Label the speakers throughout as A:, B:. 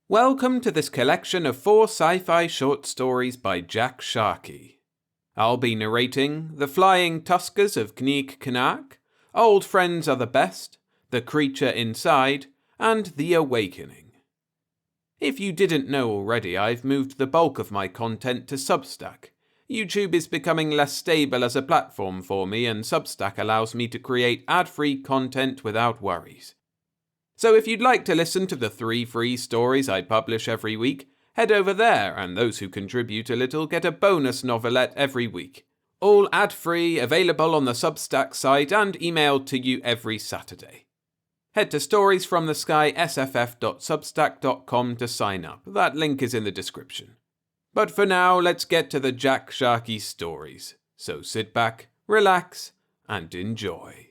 A: Welcome to this collection of 4 sci-fi short stories by Jack Sharkey. I'll be narrating The Flying Tuskers of Kneek Knack, Old Friends Are the Best, The Creature Inside, and The Awakening. If you didn't know already, I've moved the bulk of my content to Substack. YouTube is becoming less stable as a platform for me, and Substack allows me to create ad-free content without worries. So if you'd like to listen to the 3 free stories I publish every week, head over there, and those who contribute a little get a bonus novelette every week. All ad-free, available on the Substack site and emailed to you every Saturday. Head to storiesfromthesky.sff.substack.com to sign up. That link is in the description. But for now, let's get to the Jack Sharkey stories. So sit back, relax, and enjoy.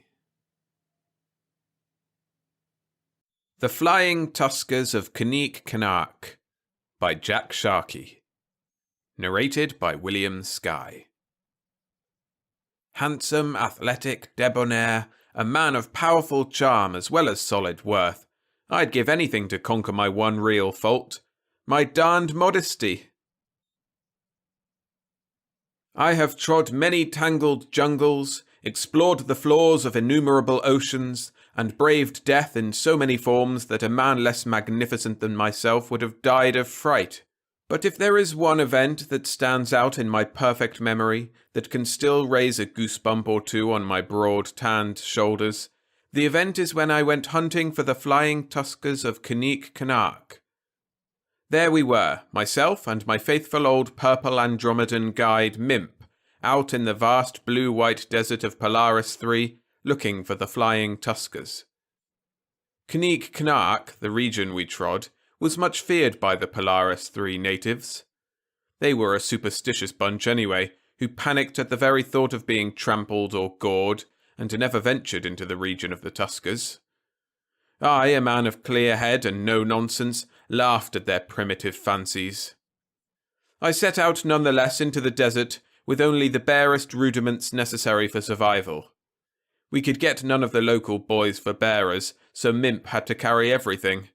A: The Flying Tuskers of Kneek Knack by Jack Sharkey. Narrated by William Skye. Handsome, athletic, debonair, a man of powerful charm as well as solid worth, I'd give anything to conquer my one real fault, my darned modesty. I have trod many tangled jungles, explored the floors of innumerable oceans, and braved death in so many forms that a man less magnificent than myself would have died of fright. But if there is one event that stands out in my perfect memory, that can still raise a goosebump or two on my broad tanned shoulders, the event is when I went hunting for the Flying Tuskers of Kneek Knack. There we were, myself and my faithful old purple Andromedan guide Mimp, out in the vast blue-white desert of Polaris III, looking for the Flying Tuskers. Kneek Knack, the region we trod, was much feared by the Polaris III natives. They were a superstitious bunch anyway, who panicked at the very thought of being trampled or gored, and never ventured into the region of the Tuskers. I, a man of clear head and no nonsense, laughed at their primitive fancies. I set out nonetheless into the desert, with only the barest rudiments necessary for survival. We could get none of the local boys for bearers, so Mimp had to carry everything.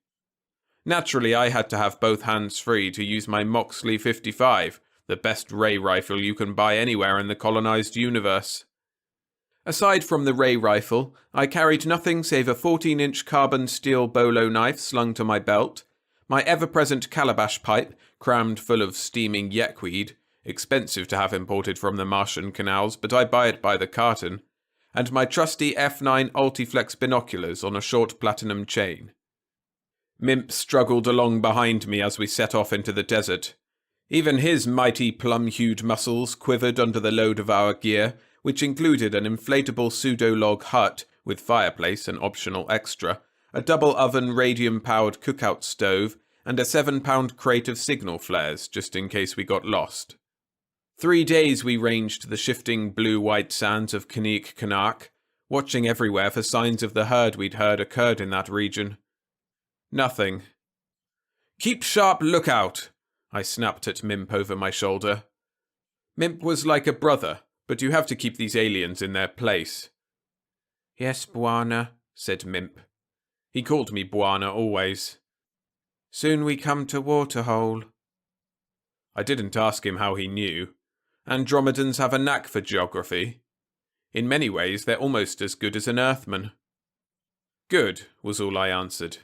A: Naturally, I had to have both hands free to use my Moxley 55, the best ray rifle you can buy anywhere in the colonized universe. Aside from the ray rifle, I carried nothing save a 14-inch carbon steel bolo knife slung to my belt, my ever-present calabash pipe crammed full of steaming yakweed, expensive to have imported from the Martian canals, but I buy it by the carton, and my trusty f9 Ultiflex binoculars on a short platinum chain. Mimp struggled along behind me as we set off into the desert. Even his mighty plum-hued muscles quivered under the load of our gear, which included an inflatable pseudo-log hut with fireplace, an optional extra, a double-oven radium-powered cookout stove, and a 7-pound crate of signal flares, just in case we got lost. 3 days we ranged the shifting blue-white sands of Kneek Knack, watching everywhere for signs of the herd we'd heard occurred in that region. Nothing. "Keep sharp lookout," I snapped at Mimp over my shoulder. Mimp was like a brother, but you have to keep these aliens in their place. "Yes, Bwana," said Mimp. He called me Bwana always. "Soon we come to Waterhole." I didn't ask him how he knew. Andromedans have a knack for geography. In many ways, they're almost as good as an Earthman. "Good," was all I answered.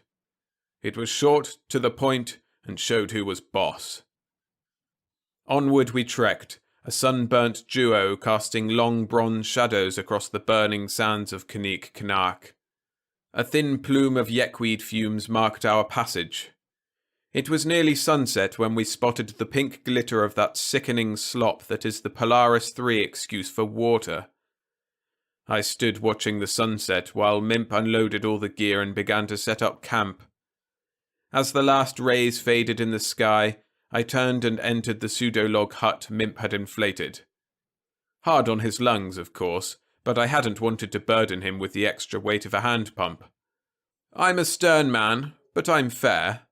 A: It was short, to the point, and showed who was boss. Onward we trekked, a sunburnt duo casting long bronze shadows across the burning sands of Kneek Knack. A thin plume of yakweed fumes marked our passage. It was nearly sunset when we spotted the pink glitter of that sickening slop that is the Polaris III excuse for water. I stood watching the sunset while Mimp unloaded all the gear and began to set up camp. As the last rays faded in the sky, I turned and entered the pseudo-log hut Mimp had inflated. Hard on his lungs, of course, but I hadn't wanted to burden him with the extra weight of a hand pump. I'm a stern man, but I'm fair.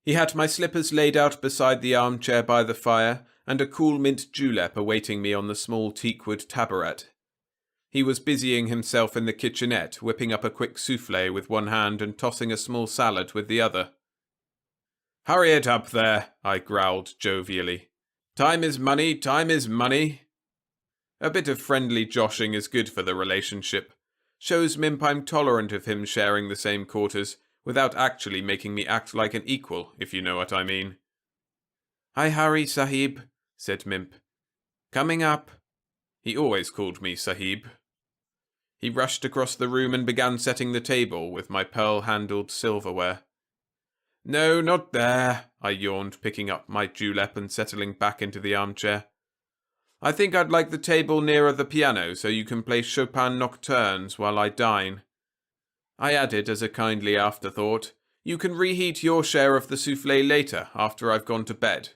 A: He had my slippers laid out beside the armchair by the fire, and a cool mint julep awaiting me on the small teakwood taboret. He was busying himself in the kitchenette, whipping up a quick soufflé with one hand and tossing a small salad with the other. Hurry it up there, I growled jovially. Time is money, time is money. A bit of friendly joshing is good for the relationship. Shows Mimp I'm tolerant of him sharing the same quarters, without actually making me act like an equal, if you know what I mean. I hurry, Sahib, said Mimp. Coming up. He always called me Sahib. He rushed across the room and began setting the table with my pearl-handled silverware. No, not there, I yawned, picking up my julep and settling back into the armchair. I think I'd like the table nearer the piano so you can play Chopin nocturnes while I dine. I added as a kindly afterthought, you can reheat your share of the soufflé later after I've gone to bed.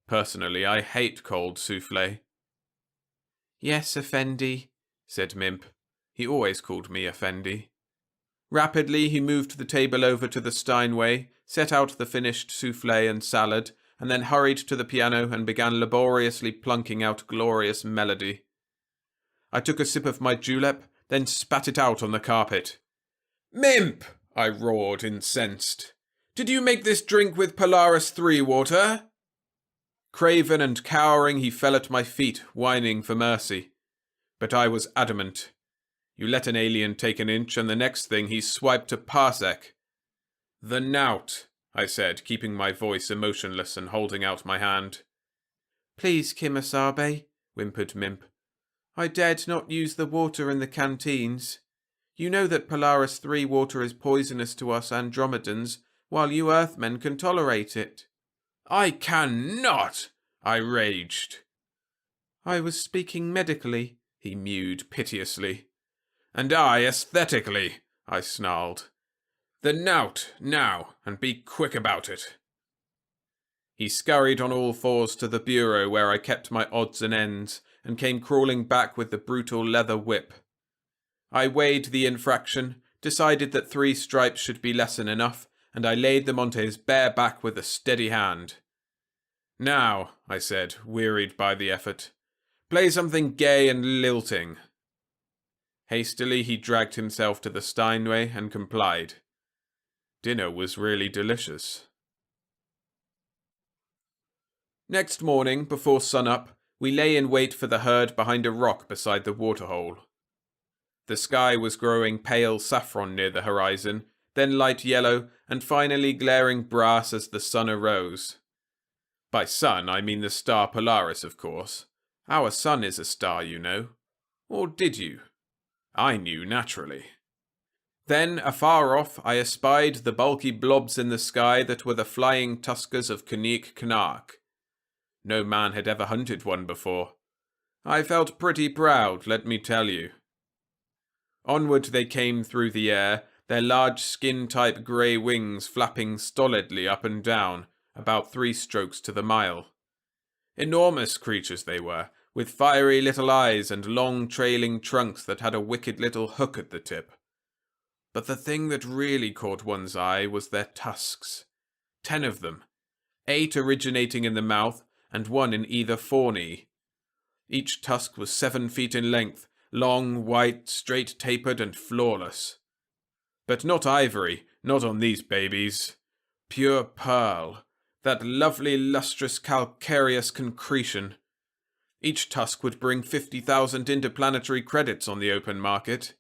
A: Personally, I hate cold soufflé. Yes, Effendi, said Mimp. He always called me Effendi. Rapidly, he moved the table over to the Steinway, set out the finished soufflé and salad, and then hurried to the piano and began laboriously plunking out glorious melody. I took a sip of my julep, then spat it out on the carpet. Mimp! I roared, incensed. Did you make this drink with Polaris 3 water? Craven and cowering, he fell at my feet, whining for mercy. But I was adamant. You let an alien take an inch, and the next thing he swiped a parsec. The knout, I said, keeping my voice emotionless and holding out my hand. Please, Kimasabe, whimpered Mimp. I dared not use the water in the canteens. You know that Polaris 3 water is poisonous to us Andromedans, while you Earthmen can tolerate it. I cannot, I raged. I was speaking medically, he mewed piteously. And I aesthetically, I snarled. The knout, now, and be quick about it. He scurried on all fours to the bureau where I kept my odds and ends, and came crawling back with the brutal leather whip. I weighed the infraction, decided that 3 stripes should be lesson enough, and I laid them onto his bare back with a steady hand. Now, I said, wearied by the effort, play something gay and lilting. Hastily he dragged himself to the Steinway and complied. Dinner was really delicious. Next morning, before sunup, we lay in wait for the herd behind a rock beside the waterhole. The sky was growing pale saffron near the horizon, then light yellow, and finally glaring brass as the sun arose. By sun, I mean the star Polaris, of course. Our sun is a star, you know. Or did you? I knew, naturally. Then, afar off, I espied the bulky blobs in the sky that were the flying tuskers of Kneek Knark. No man had ever hunted one before. I felt pretty proud, let me tell you. Onward they came through the air, their large skin-type grey wings flapping stolidly up and down, about 3 strokes to the mile. Enormous creatures they were, with fiery little eyes and long trailing trunks that had a wicked little hook at the tip. But the thing that really caught one's eye was their tusks. 10 of them, 8 originating in the mouth, and 1 in either foreknee. Each tusk was 7 feet in length, long, white, straight-tapered, and flawless. But not ivory, not on these babies. Pure pearl, that lovely lustrous calcareous concretion. Each tusk would bring 50,000 interplanetary credits on the open market.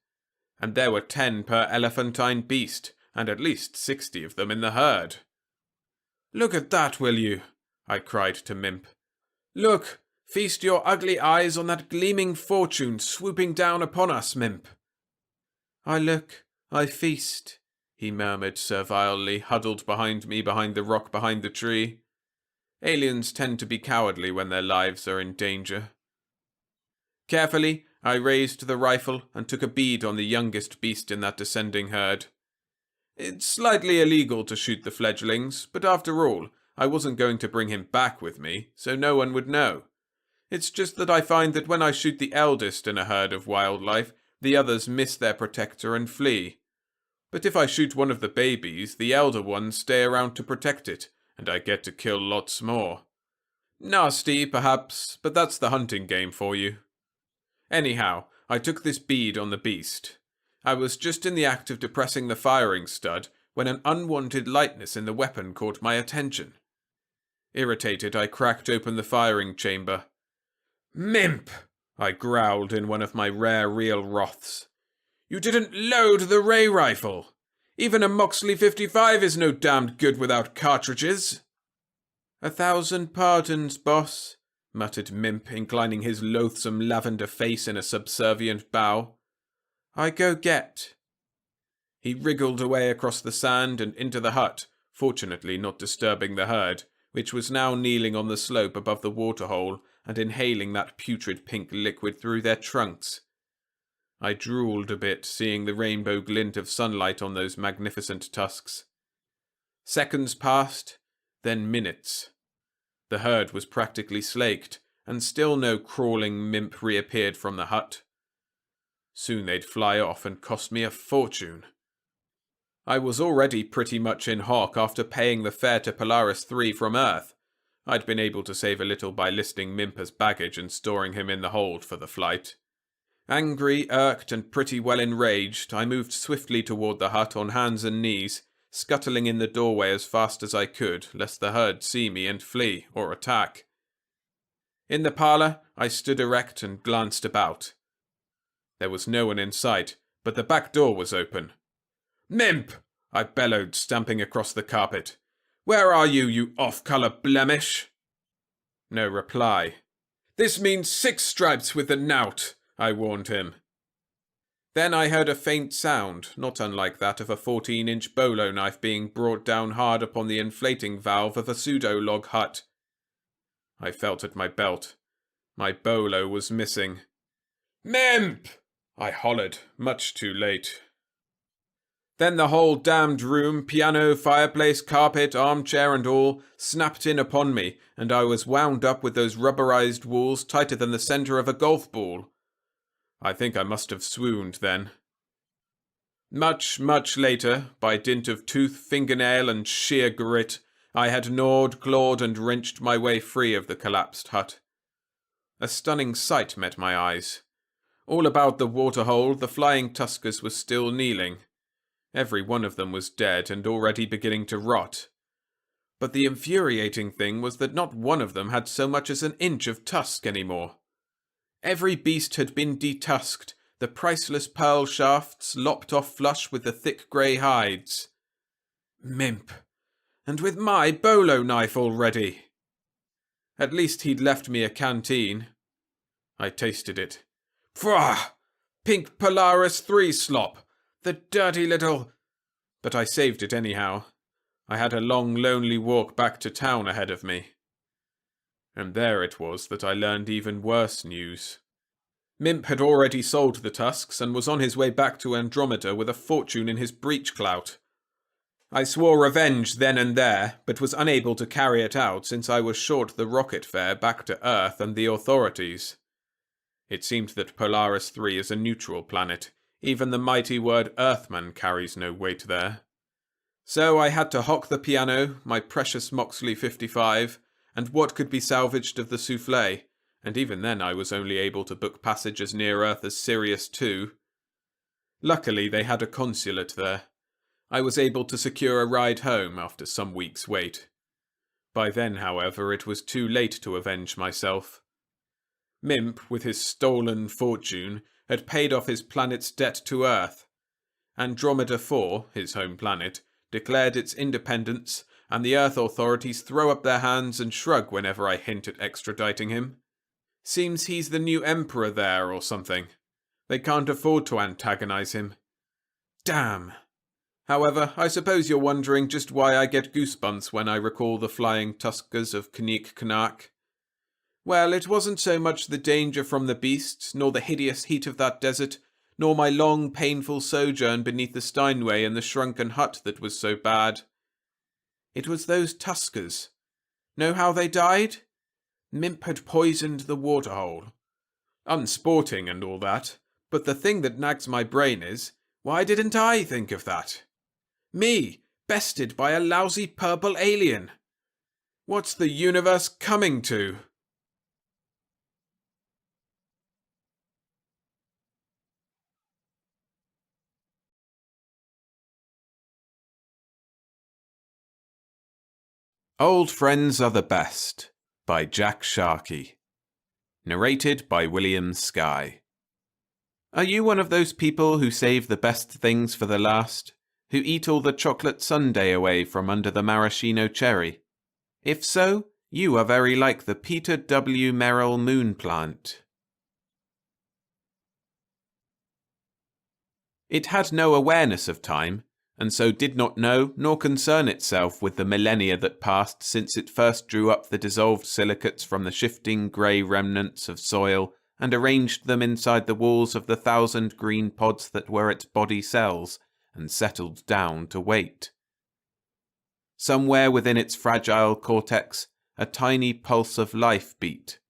A: And there were 10 per elephantine beast, and at least 60 of them in the herd. Look at that, will you? I cried to Mimp. Look, feast your ugly eyes on that gleaming fortune swooping down upon us, Mimp. I look, I feast, he murmured servilely, huddled behind me behind the rock behind the tree. Aliens tend to be cowardly when their lives are in danger. Carefully, I raised the rifle and took a bead on the youngest beast in that descending herd. It's slightly illegal to shoot the fledglings, but after all, I wasn't going to bring him back with me, so no one would know. It's just that I find that when I shoot the eldest in a herd of wildlife, the others miss their protector and flee. But if I shoot one of the babies, the elder ones stay around to protect it, and I get to kill lots more. Nasty, perhaps, but that's the hunting game for you. Anyhow, I took this bead on the beast. I was just in the act of depressing the firing stud when an unwanted lightness in the weapon caught my attention. Irritated, I cracked open the firing chamber. "Mimp!" I growled in one of my rare real wraths. "You didn't load the ray rifle! Even a Moxley 55 is no damned good without cartridges!" "1,000 pardons, boss," muttered Mimp, inclining his loathsome lavender face in a subservient bow. "I go get." He wriggled away across the sand and into the hut, fortunately not disturbing the herd, which was now kneeling on the slope above the waterhole and inhaling that putrid pink liquid through their trunks. I drooled a bit, seeing the rainbow glint of sunlight on those magnificent tusks. Seconds passed, then minutes. The herd was practically slaked, and still no crawling Mimp reappeared from the hut. Soon they'd fly off and cost me a fortune. I was already pretty much in hock after paying the fare to Polaris 3 from Earth. I'd been able to save a little by listing Mimp as baggage and storing him in the hold for the flight. Angry, irked, and pretty well enraged, I moved swiftly toward the hut on hands and knees, scuttling in the doorway as fast as I could, lest the herd see me and flee or attack. In the parlor, I stood erect and glanced about. There was no one in sight, but the back door was open. "Mimp!" I bellowed, stamping across the carpet. "Where are you, you off-color blemish?" No reply. "This means 6 stripes with the knout," I warned him. Then I heard a faint sound, not unlike that of a 14-inch bolo knife being brought down hard upon the inflating valve of a pseudo-log hut. I felt at my belt. My bolo was missing. "Mimp!" I hollered, much too late. Then the whole damned room, piano, fireplace, carpet, armchair and all, snapped in upon me, and I was wound up with those rubberized walls tighter than the center of a golf ball. I think I must have swooned then. Much, much later, by dint of tooth, fingernail, and sheer grit, I had gnawed, clawed, and wrenched my way free of the collapsed hut. A stunning sight met my eyes. All about the waterhole, the flying Tuskers were still kneeling. Every one of them was dead and already beginning to rot. But the infuriating thing was that not one of them had so much as an inch of tusk anymore. Every beast had been detusked, the priceless pearl shafts lopped off flush with the thick grey hides. Mimp! And with my bolo knife already! At least he'd left me a canteen. I tasted it. Pwah! Pink Polaris 3 slop! The dirty little... But I saved it anyhow. I had a long, lonely walk back to town ahead of me. And there it was that I learned even worse news. Mimp had already sold the tusks and was on his way back to Andromeda with a fortune in his breech clout. I swore revenge then and there, but was unable to carry it out since I was short the rocket fare back to Earth and the authorities. It seemed that Polaris 3 is a neutral planet. Even the mighty word Earthman carries no weight there. So I had to hock the piano, my precious Moxley 55, and what could be salvaged of the souffle, and even then I was only able to book passage as near Earth as Sirius 2. Luckily they had a consulate there. I was able to secure a ride home after some weeks' wait. By then, however, it was too late to avenge myself. Mimp, with his stolen fortune, had paid off his planet's debt to Earth. Andromeda 4, his home planet, declared its independence, and the Earth authorities throw up their hands and shrug whenever I hint at extraditing him. Seems he's the new emperor there or something. They can't afford to antagonize him. Damn. However, I suppose you're wondering just why I get goosebumps when I recall the flying Tuskers of Knik. Well, it wasn't so much the danger from the beasts, nor the hideous heat of that desert, nor my long, painful sojourn beneath the Steinway and the shrunken hut that was so bad. It was those Tuskers. Know how they died? Mimp had poisoned the waterhole. Unsporting and all that, but the thing that nags my brain is, why didn't I think of that? Me, bested by a lousy purple alien. What's the universe coming to? Old Friends Are the Best by Jack Sharkey. Narrated by William Skye. Are you one of those people who save the best things for the last? Who eat all the chocolate sundae away from under the maraschino cherry? If so, you are very like the Peter W. Merrill moon plant. It had no awareness of time, and so did not know nor concern itself with the millennia that passed since it first drew up the dissolved silicates from the shifting grey remnants of soil and arranged them inside the walls of the 1,000 green pods that were its body cells, and settled down to wait. Somewhere within its fragile cortex, a tiny pulse of life beat.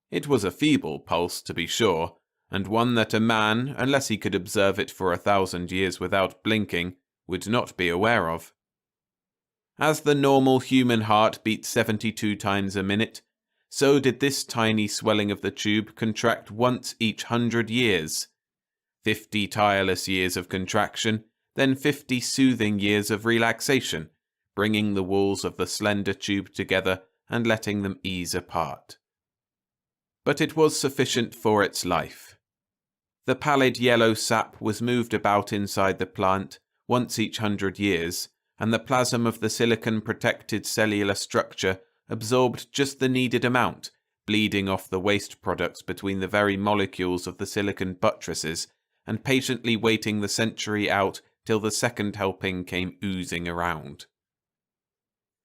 A: It was a feeble pulse, to be sure, and one that a man, unless he could observe it for 1,000 years without blinking, would not be aware of. As the normal human heart beat 72 times a minute, so did this tiny swelling of the tube contract once each 100 years. 50 tireless years of contraction, then 50 soothing years of relaxation, bringing the walls of the slender tube together and letting them ease apart. But it was sufficient for its life. The pallid yellow sap was moved about inside the plant once each 100 years, and the plasm of the silicon-protected cellular structure absorbed just the needed amount, bleeding off the waste products between the very molecules of the silicon buttresses, and patiently waiting the century out till the second helping came oozing around.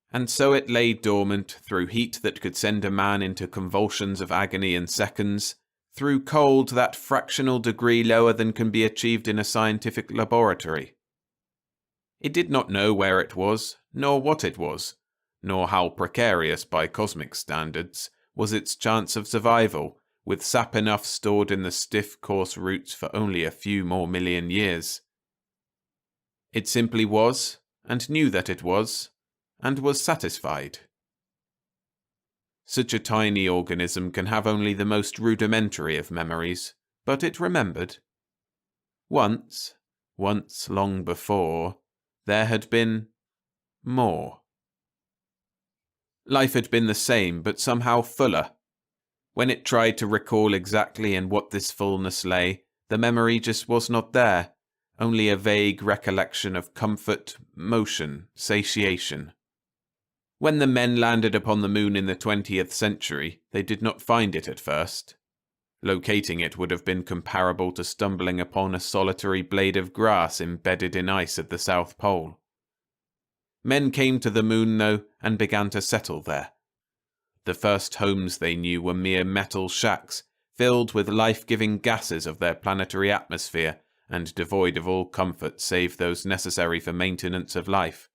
A: And so it lay dormant through heat that could send a man into convulsions of agony in seconds, through cold that fractional degree lower than can be achieved in a scientific laboratory. It did not know where it was, nor what it was, nor how precarious by cosmic standards was its chance of survival, with sap enough stored in the stiff, coarse roots for only a few more million years. It simply was, and knew that it was, and was satisfied. Such a tiny organism can have only the most rudimentary of memories, but it remembered. Once long before, there had been more. Life had been the same, but somehow fuller. When it tried to recall exactly in what this fullness lay, the memory just was not there, only a vague recollection of comfort, motion, satiation. When the men landed upon the moon in the 20th century, they did not find it at first. Locating it would have been comparable to stumbling upon a solitary blade of grass embedded in ice at the South Pole. Men came to the moon, though, and began to settle there. The first homes they knew were mere metal shacks, filled with life-giving gases of their planetary atmosphere, and devoid of all comfort save those necessary for maintenance of life.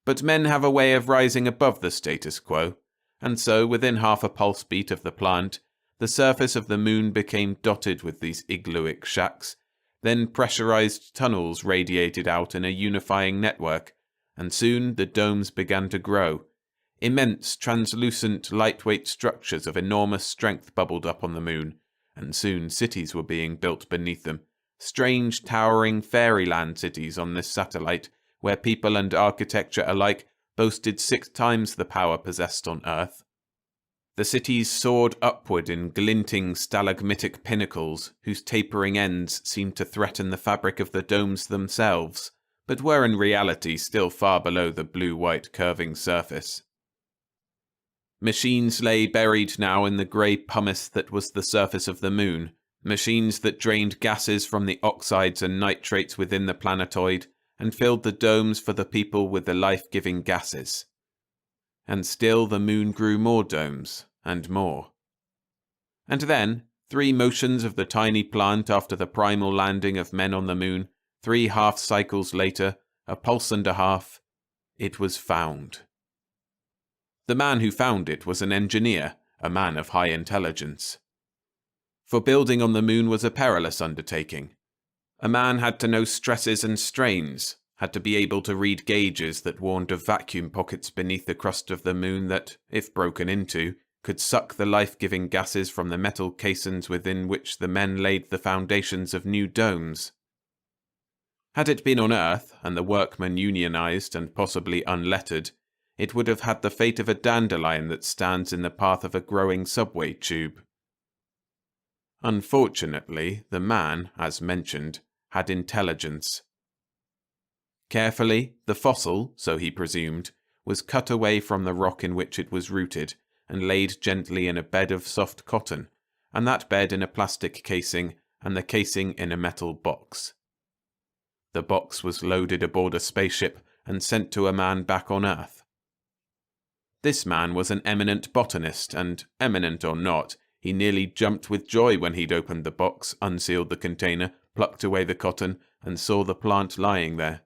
A: But men have a way of rising above the status quo, and so, within half a pulse beat of the plant, the surface of the moon became dotted with these iglooic shacks, then pressurized tunnels radiated out in a unifying network, and soon the domes began to grow. Immense, translucent, lightweight structures of enormous strength bubbled up on the moon, and soon cities were being built beneath them, strange, towering fairyland cities on this satellite, where people and architecture alike boasted 6 times the power possessed on Earth. The cities soared upward in glinting stalagmitic pinnacles, whose tapering ends seemed to threaten the fabric of the domes themselves, but were in reality still far below the blue-white curving surface. Machines lay buried now in the grey pumice that was the surface of the moon, machines that drained gases from the oxides and nitrates within the planetoid, and filled the domes for the people with the life-giving gases. And still the moon grew more domes, and more. And then, 3 motions of the tiny plant after the primal landing of men on the moon, 3 half-cycles later, a pulse and a half, it was found. The man who found it was an engineer, a man of high intelligence. For building on the moon was a perilous undertaking. A man had to know stresses and strains, had to be able to read gauges that warned of vacuum pockets beneath the crust of the moon that, if broken into, could suck the life-giving gases from the metal caissons within which the men laid the foundations of new domes. Had it been on Earth, and the workmen unionized and possibly unlettered, it would have had the fate of a dandelion that stands in the path of a growing subway tube. Unfortunately, the man, as mentioned, had intelligence. Carefully, the fossil, so he presumed, was cut away from the rock in which it was rooted and laid gently in a bed of soft cotton, and that bed in a plastic casing, and the casing in a metal box. The box was loaded aboard a spaceship and sent to a man back on Earth. This man was an eminent botanist, and, eminent or not, he nearly jumped with joy when he'd opened the box, unsealed the container, plucked away the cotton, and saw the plant lying there.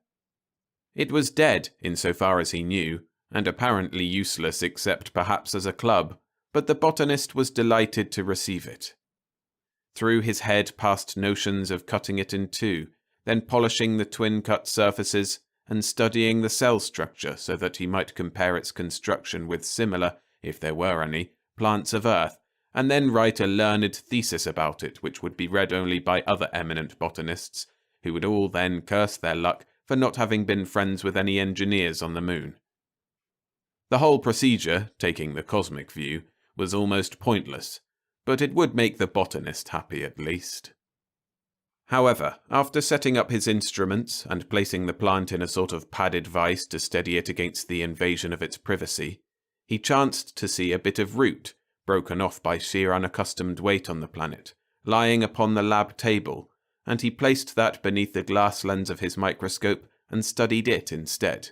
A: It was dead, insofar as he knew, and apparently useless except perhaps as a club, but the botanist was delighted to receive it. Through his head passed notions of cutting it in two, then polishing the twin-cut surfaces, and studying the cell structure so that he might compare its construction with similar, if there were any, plants of Earth, and then write a learned thesis about it which would be read only by other eminent botanists, who would all then curse their luck for not having been friends with any engineers on the moon. The whole procedure, taking the cosmic view, was almost pointless, but it would make the botanist happy at least. However, after setting up his instruments and placing the plant in a sort of padded vise to steady it against the invasion of its privacy, he chanced to see a bit of root, broken off by sheer unaccustomed weight on the planet, lying upon the lab table, and he placed that beneath the glass lens of his microscope and studied it instead.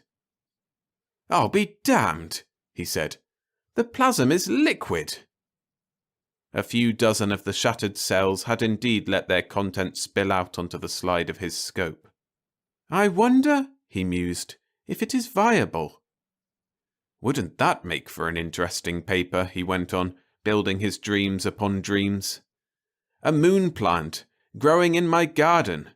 A: "I'll be damned," he said. "The plasm is liquid." A few dozen of the shattered cells had indeed let their contents spill out onto the slide of his scope. "I wonder," he mused, "if it is viable." "Wouldn't that make for an interesting paper?" he went on, building his dreams upon dreams. "A moon plant, growing in my garden."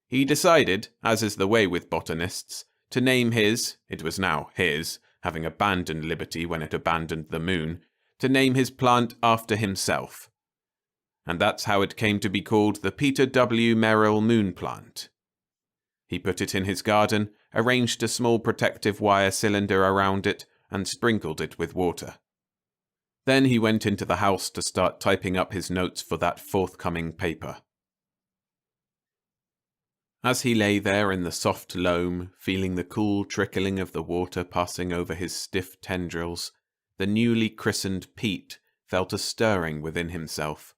A: He decided, as is the way with botanists, to name his, it was now his, having abandoned liberty when it abandoned the moon, to name his plant after himself. And that's how it came to be called the Peter W. Merrill moon plant. He put it in his garden, arranged a small protective wire cylinder around it, and sprinkled it with water. Then he went into the house to start typing up his notes for that forthcoming paper. As he lay there in the soft loam, feeling the cool trickling of the water passing over his stiff tendrils, the newly christened Pete felt a stirring within himself.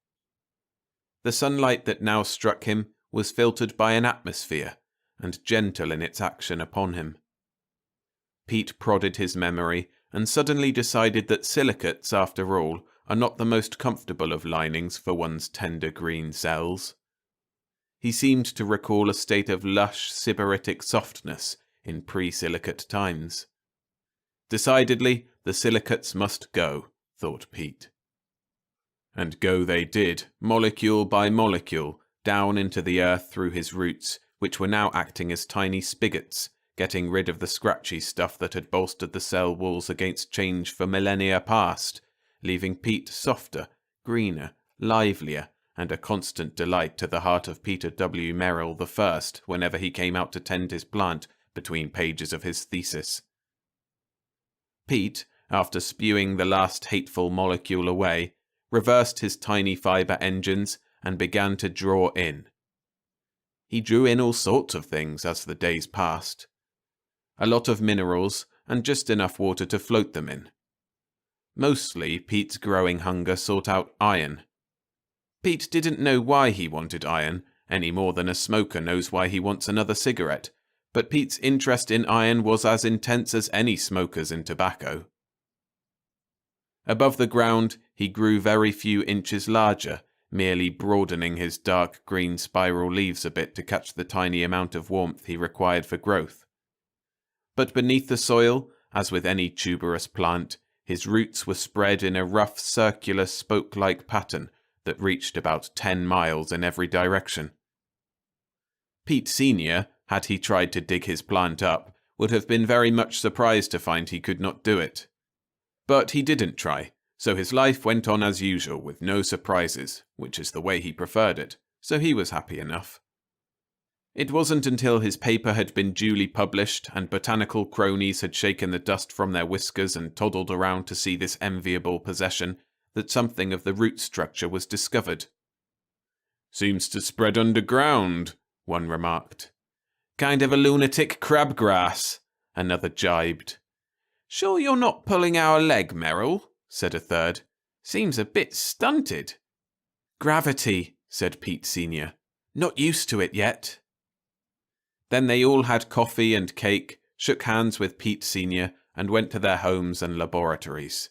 A: The sunlight that now struck him was filtered by an atmosphere, and gentle in its action upon him. Pete prodded his memory, and suddenly decided that silicates, after all, are not the most comfortable of linings for one's tender green cells. He seemed to recall a state of lush, sybaritic softness in pre-silicate times. Decidedly, the silicates must go, thought Pete. And go they did, molecule by molecule, down into the earth through his roots, which were now acting as tiny spigots, getting rid of the scratchy stuff that had bolstered the cell walls against change for millennia past, leaving Pete softer, greener, livelier, and a constant delight to the heart of Peter W. Merrill the First whenever he came out to tend his plant between pages of his thesis. Pete, after spewing the last hateful molecule away, reversed his tiny fibre engines and began to draw in. He drew in all sorts of things as the days passed. A lot of minerals, and just enough water to float them in. Mostly, Pete's growing hunger sought out iron. Pete didn't know why he wanted iron, any more than a smoker knows why he wants another cigarette, but Pete's interest in iron was as intense as any smoker's in tobacco. Above the ground, he grew very few inches larger, merely broadening his dark green spiral leaves a bit to catch the tiny amount of warmth he required for growth. But beneath the soil, as with any tuberous plant, his roots were spread in a rough circular spoke-like pattern that reached about 10 miles in every direction. Pete Sr., had he tried to dig his plant up, would have been very much surprised to find he could not do it. But he didn't try, so his life went on as usual with no surprises, which is the way he preferred it, so he was happy enough. It wasn't until his paper had been duly published and botanical cronies had shaken the dust from their whiskers and toddled around to see this enviable possession that something of the root structure was discovered. "Seems to spread underground," one remarked. "Kind of a lunatic crabgrass," another jibed. "Sure you're not pulling our leg, Merrill?" said a third. "Seems a bit stunted." "Gravity," said Pete Sr. "Not used to it yet." Then they all had coffee and cake, shook hands with Pete Sr., and went to their homes and laboratories.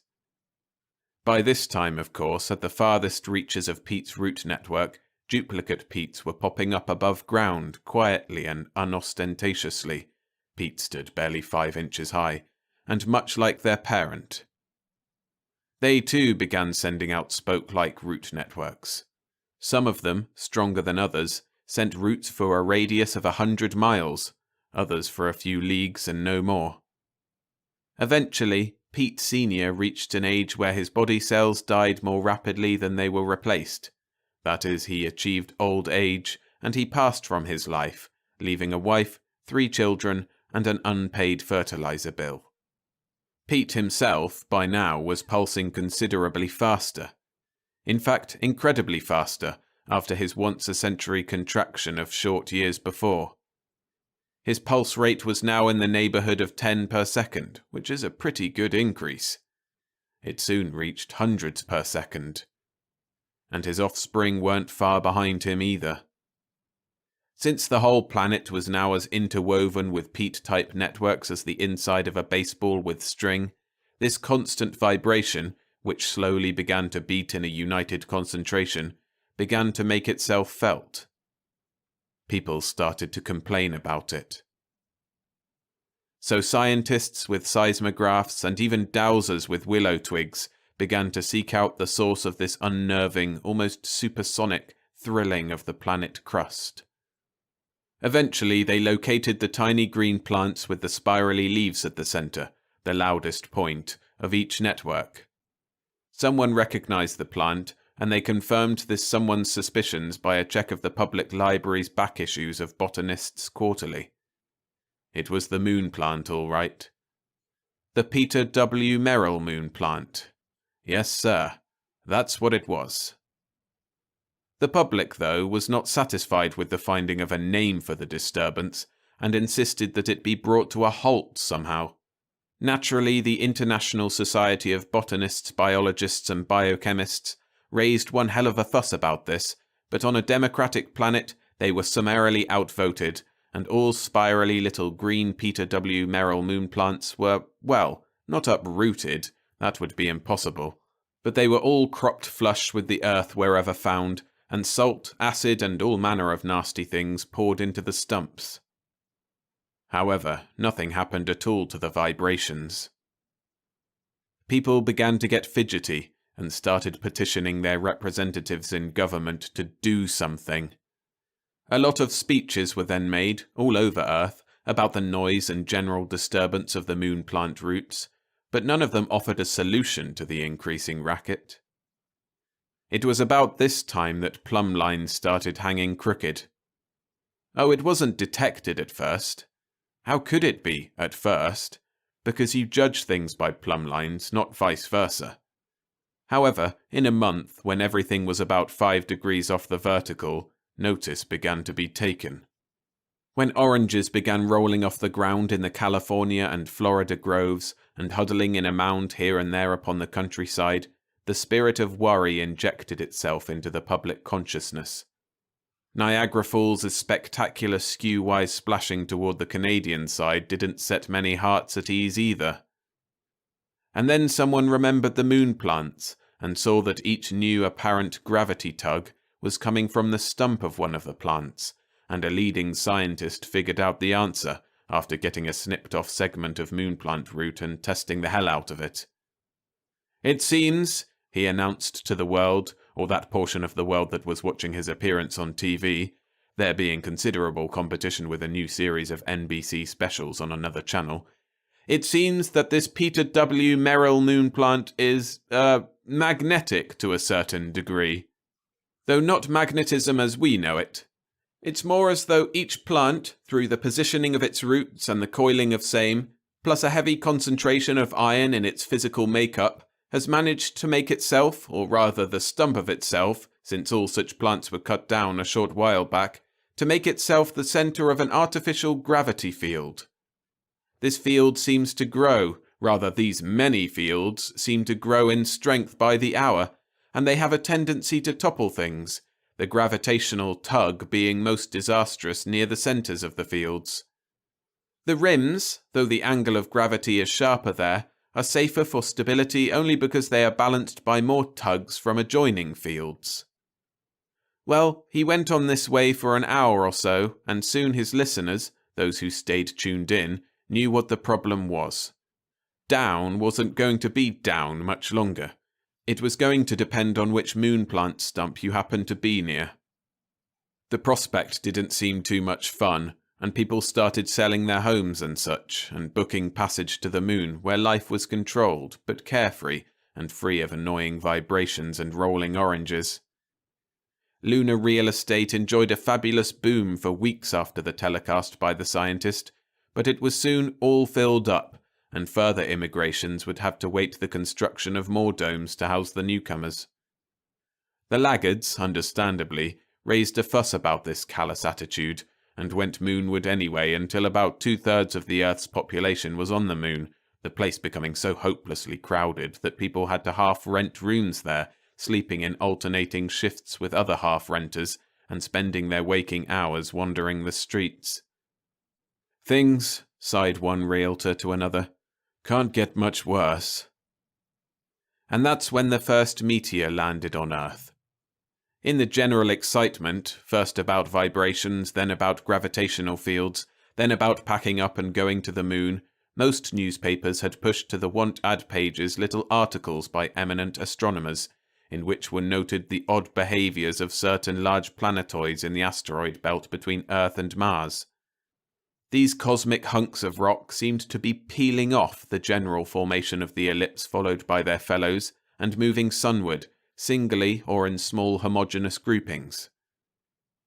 A: By this time, of course, at the farthest reaches of Pete's root network, duplicate Petes were popping up above ground, quietly and unostentatiously. Pete stood barely 5 inches high, and much like their parent. They too began sending out spoke-like root networks. Some of them, stronger than others, sent roots for a radius of 100 miles, others for a few leagues and no more. Eventually, Pete Sr. reached an age where his body cells died more rapidly than they were replaced. That is, he achieved old age, and he passed from his life, leaving a wife, 3 children, and an unpaid fertilizer bill. Pete himself, by now, was pulsing considerably faster. In fact, incredibly faster, after his once-a-century contraction of short years before. His pulse rate was now in the neighborhood of 10 per second, which is a pretty good increase. It soon reached hundreds per second. And his offspring weren't far behind him either. Since the whole planet was now as interwoven with Pete-type networks as the inside of a baseball with string, this constant vibration, which slowly began to beat in a united concentration, began to make itself felt. People started to complain about it. So scientists with seismographs and even dowsers with willow twigs began to seek out the source of this unnerving, almost supersonic thrilling of the planet crust. Eventually, they located the tiny green plants with the spirally leaves at the center, the loudest point, of each network. Someone recognized the plant, and they confirmed this someone's suspicions by a check of the public library's back issues of Botanists Quarterly. It was the moon plant, all right. The Peter W. Merrill moon plant. Yes, sir. That's what it was. The public, though, was not satisfied with the finding of a name for the disturbance, and insisted that it be brought to a halt somehow. Naturally, the International Society of Botanists, Biologists, and Biochemists raised one hell of a fuss about this, but on a democratic planet, they were summarily outvoted, and all spirally little green Peter W. Merrill moon plants were, well, not uprooted, that would be impossible, but they were all cropped flush with the earth wherever found, and salt, acid, and all manner of nasty things poured into the stumps. However, nothing happened at all to the vibrations. People began to get fidgety, and started petitioning their representatives in government to do something. A lot of speeches were then made, all over Earth, about the noise and general disturbance of the moon plant roots, but none of them offered a solution to the increasing racket. It was about this time that plumb lines started hanging crooked. Oh, it wasn't detected at first. How could it be, at first? Because you judge things by plumb lines, not vice versa. However, in a month, when everything was about 5 degrees off the vertical, notice began to be taken. When oranges began rolling off the ground in the California and Florida groves, and huddling in a mound here and there upon the countryside, the spirit of worry injected itself into the public consciousness. Niagara Falls' spectacular skew-wise splashing toward the Canadian side didn't set many hearts at ease either. And then someone remembered the moon plants, and saw that each new apparent gravity tug was coming from the stump of one of the plants, and a leading scientist figured out the answer after getting a snipped-off segment of moonplant root and testing the hell out of it. "It seems," he announced to the world, or that portion of the world that was watching his appearance on TV, there being considerable competition with a new series of NBC specials on another channel, "it seems that this Peter W. Merrill moon plant is, magnetic to a certain degree. Though not magnetism as we know it. It's more as though each plant, through the positioning of its roots and the coiling of same, plus a heavy concentration of iron in its physical makeup, has managed to make itself, or rather the stump of itself, since all such plants were cut down a short while back, to make itself the centre of an artificial gravity field. This field seems to grow, rather these many fields seem to grow in strength by the hour, and they have a tendency to topple things, the gravitational tug being most disastrous near the centres of the fields. The rims, though the angle of gravity is sharper there, are safer for stability only because they are balanced by more tugs from adjoining fields. Well, he went on this way for an hour or so, and soon his listeners, those who stayed tuned in, knew what the problem was. Down wasn't going to be down much longer. It was going to depend on which moon plant stump you happened to be near. The prospect didn't seem too much fun, and people started selling their homes and such, and booking passage to the moon, where life was controlled, but carefree, and free of annoying vibrations and rolling oranges. Lunar real estate enjoyed a fabulous boom for weeks after the telecast by the scientist, but it was soon all filled up, and further immigrations would have to wait the construction of more domes to house the newcomers. The laggards, understandably, raised a fuss about this callous attitude, and went moonward anyway until about 2/3 of the Earth's population was on the moon, the place becoming so hopelessly crowded that people had to half-rent rooms there, sleeping in alternating shifts with other half-renters, and spending their waking hours wandering the streets. "Things," sighed one realtor to another, "can't get much worse." And that's when the first meteor landed on Earth. In the general excitement, first about vibrations, then about gravitational fields, then about packing up and going to the moon, most newspapers had pushed to the want ad pages little articles by eminent astronomers, in which were noted the odd behaviours of certain large planetoids in the asteroid belt between Earth and Mars. These cosmic hunks of rock seemed to be peeling off the general formation of the ellipse followed by their fellows, and moving sunward, singly or in small homogeneous groupings.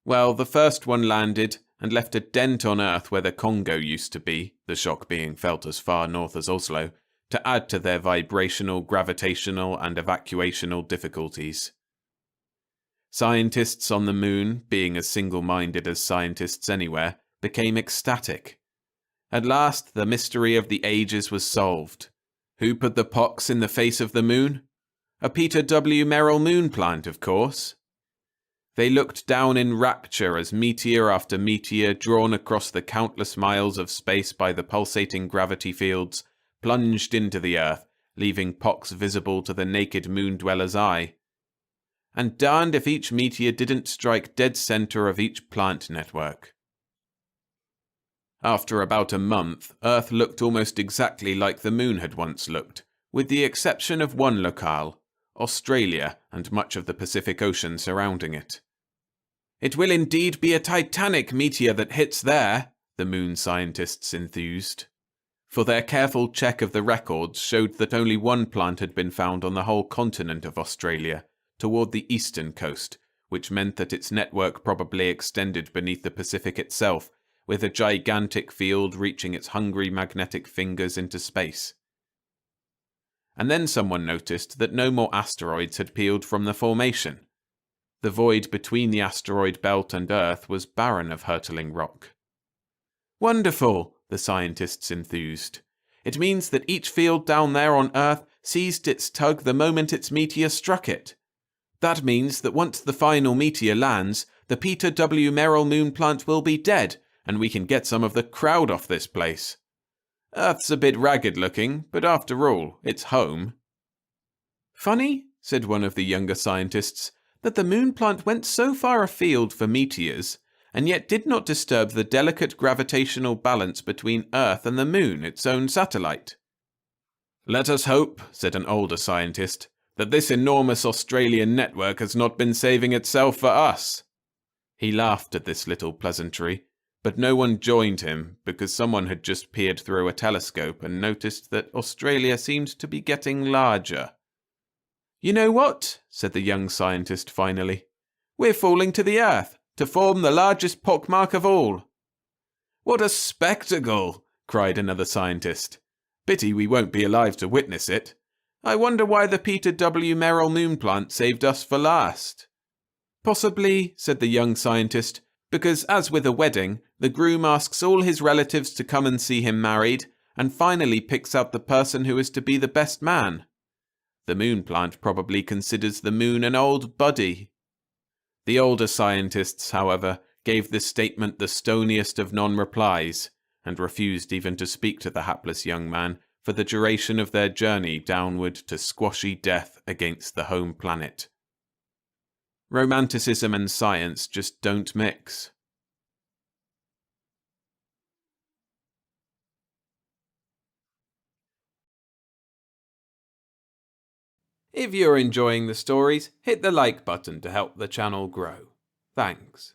A: Well, the first one landed, and left a dent on Earth where the Congo used to be, the shock being felt as far north as Oslo, to add to their vibrational, gravitational, and evacuational difficulties. Scientists on the moon, being as single-minded as scientists anywhere, became ecstatic. At last, the mystery of the ages was solved. Who put the pox in the face of the moon? A Peter W. Merrill moon plant, of course. They looked down in rapture as meteor after meteor, drawn across the countless miles of space by the pulsating gravity fields, plunged into the Earth, leaving pox visible to the naked moon-dweller's eye. And darned if each meteor didn't strike dead center of each plant network. After about a month, Earth looked almost exactly like the moon had once looked, with the exception of one locale, Australia, and much of the Pacific Ocean surrounding it. "It will indeed be a titanic meteor that hits there," the moon scientists enthused. For their careful check of the records showed that only one plant had been found on the whole continent of Australia, toward the eastern coast, which meant that its network probably extended beneath the Pacific itself, with a gigantic field reaching its hungry magnetic fingers into space. And then someone noticed that no more asteroids had peeled from the formation. The void between the asteroid belt and Earth was barren of hurtling rock. "Wonderful," the scientists enthused. "It means that each field down there on Earth ceased its tug the moment its meteor struck it. That means that once the final meteor lands, the Peter W. Merrill moon plant will be dead, and we can get some of the crowd off this place. Earth's a bit ragged looking, but after all, it's home." "Funny," said one of the younger scientists, "that the moon plant went so far afield for meteors, and yet did not disturb the delicate gravitational balance between Earth and the moon, its own satellite." "Let us hope," said an older scientist, "that this enormous Australian network has not been saving itself for us." He laughed at this little pleasantry, but no one joined him because someone had just peered through a telescope and noticed that Australia seemed to be getting larger. "You know what?" said the young scientist finally. "We're falling to the Earth. to form the largest pockmark of all." "What a spectacle!" cried another scientist. "Pity we won't be alive to witness it. I wonder why the Peter W. Merrill moon plant saved us for last." "Possibly," said the young scientist, "because, as with a wedding, the groom asks all his relatives to come and see him married, and finally picks out the person who is to be the best man. The moon plant probably considers the moon an old buddy." The older scientists, however, gave this statement the stoniest of non-replies, and refused even to speak to the hapless young man for the duration of their journey downward to squashy death against the home planet. Romanticism and science just don't mix. If you're enjoying the stories, hit the like button to help the channel grow. Thanks.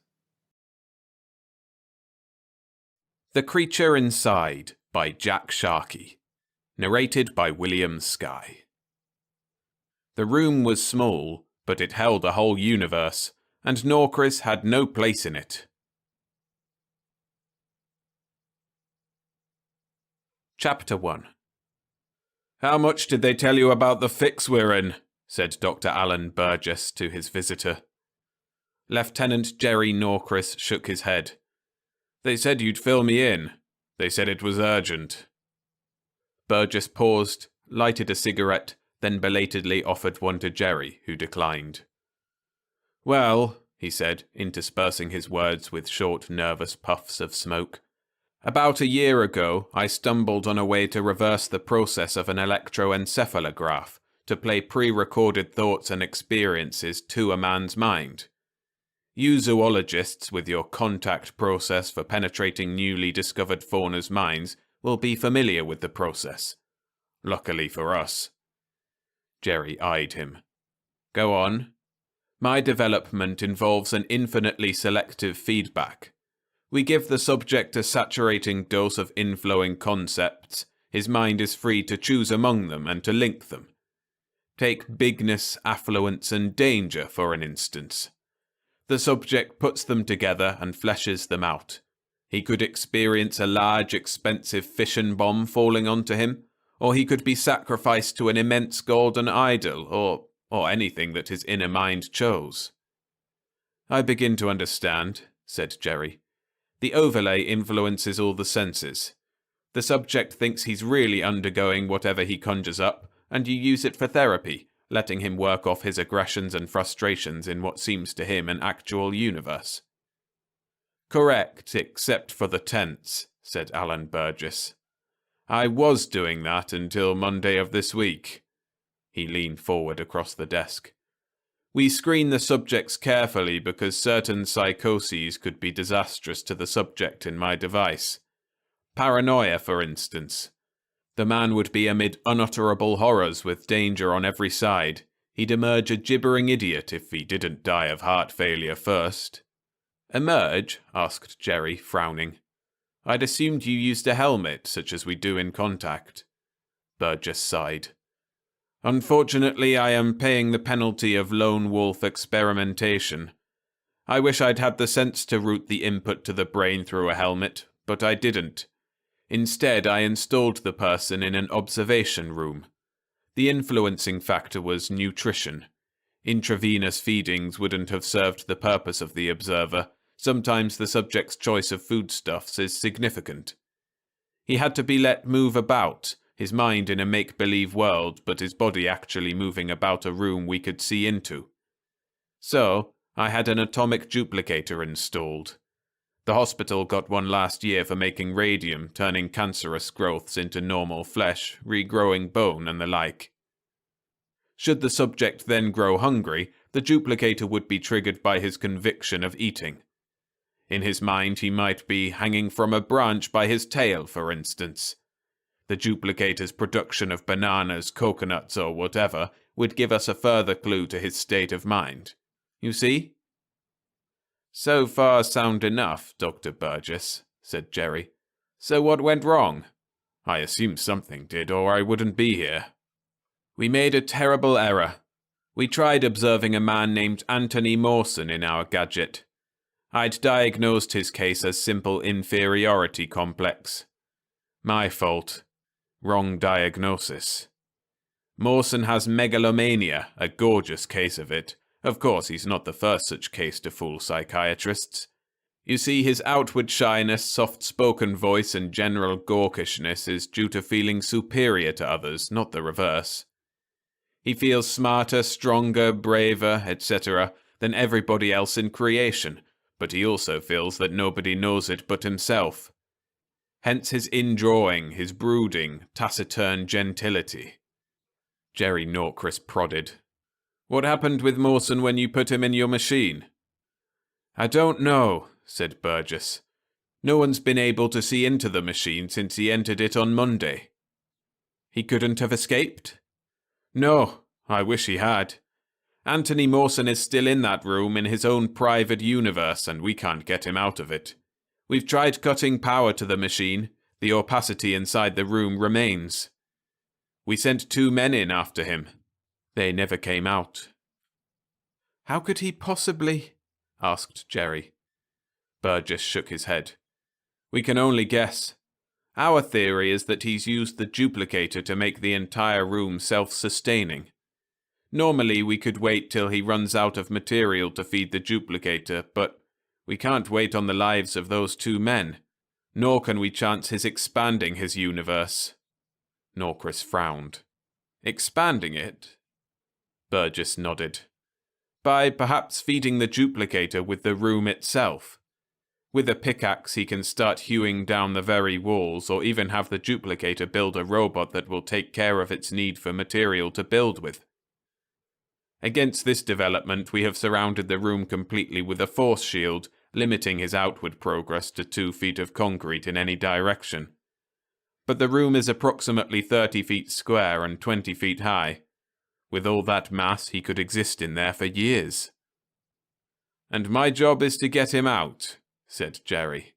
A: The Creature Inside by Jack Sharkey. Narrated by William Skye. The room was small, but it held a whole universe, and Norcris had no place in it. Chapter 1. "How much did they tell you about the fix we're in?" said Dr. Alan Burgess to his visitor. Lieutenant Jerry Norcris shook his head. "They said you'd fill me in. They said it was urgent." Burgess paused, lighted a cigarette, then belatedly offered one to Jerry, who declined. "Well," he said, interspersing his words with short, nervous puffs of smoke, "about a year ago, I stumbled on a way to reverse the process of an electroencephalograph to play pre-recorded thoughts and experiences to a man's mind. You zoologists, with your contact process for penetrating newly discovered fauna's minds, will be familiar with the process. Luckily for us." Jerry eyed him. "Go on." "My development involves an infinitely selective feedback. We give the subject a saturating dose of inflowing concepts. His mind is free to choose among them and to link them. Take bigness, affluence, and danger, for an instance. The subject puts them together and fleshes them out. He could experience a large, expensive fission bomb falling onto him, or he could be sacrificed to an immense golden idol, or anything that his inner mind chose." "I begin to understand," said Jerry. "The overlay influences all the senses. The subject thinks he's really undergoing whatever he conjures up, and you use it for therapy, letting him work off his aggressions and frustrations in what seems to him an actual universe." "Correct, except for the tense," said Alan Burgess. "I was doing that until Monday of this week." He leaned forward across the desk. "We screen the subjects carefully because certain psychoses could be disastrous to the subject in my device. Paranoia, for instance. The man would be amid unutterable horrors with danger on every side. He'd emerge a gibbering idiot if he didn't die of heart failure first." "Emerge?" asked Jerry, frowning. "I'd assumed you used a helmet, such as we do in contact." Burgess sighed. "Unfortunately, I am paying the penalty of lone wolf experimentation. I wish I'd had the sense to route the input to the brain through a helmet, but I didn't. Instead, I installed the person in an observation room. The influencing factor was nutrition. Intravenous feedings wouldn't have served the purpose of the observer. Sometimes the subject's choice of foodstuffs is significant. He had to be let move about, his mind in a make-believe world, but his body actually moving about a room we could see into. So, I had an atomic duplicator installed. The hospital got one last year for making radium, turning cancerous growths into normal flesh, regrowing bone and the like. Should the subject then grow hungry, the duplicator would be triggered by his conviction of eating. In his mind, he might be hanging from a branch by his tail, for instance. The duplicator's production of bananas, coconuts, or whatever would give us a further clue to his state of mind. You see?" "So far sound enough, Dr. Burgess," said Jerry. "So what went wrong? I assume something did, or I wouldn't be here." "We made a terrible error. We tried observing a man named Anthony Mawson in our gadget. I'd diagnosed his case as simple inferiority complex. My fault. Wrong diagnosis. Mawson has megalomania, a gorgeous case of it. Of course, he's not the first such case to fool psychiatrists. You see, his outward shyness, soft-spoken voice, and general gawkishness is due to feeling superior to others, not the reverse. He feels smarter, stronger, braver, etc. than everybody else in creation, but he also feels that nobody knows it but himself. Hence his indrawing, his brooding, taciturn gentility. Jerry Norcris prodded. What happened with Mawson when you put him in your machine? I don't know, said Burgess. No one's been able to see into the machine since he entered it on Monday. He couldn't have escaped? No, I wish he had. Anthony Mawson is still in that room in his own private universe, and we can't get him out of it. We've tried cutting power to the machine. The opacity inside the room remains. We sent 2 men in after him. They never came out. How could he possibly? Asked Jerry. Burgess shook his head. We can only guess. Our theory is that he's used the duplicator to make the entire room self-sustaining. Normally we could wait till he runs out of material to feed the duplicator, but we can't wait on the lives of those 2 men, nor can we chance his expanding his universe. Norcris frowned. Expanding it? Burgess nodded. By perhaps feeding the duplicator with the room itself. With a pickaxe he can start hewing down the very walls, or even have the duplicator build a robot that will take care of its need for material to build with. Against this development we have surrounded the room completely with a force shield, limiting his outward progress to 2 feet of concrete in any direction. But the room is approximately 30 feet square and 20 feet high. With all that mass, he could exist in there for years. And my job is to get him out, said Jerry.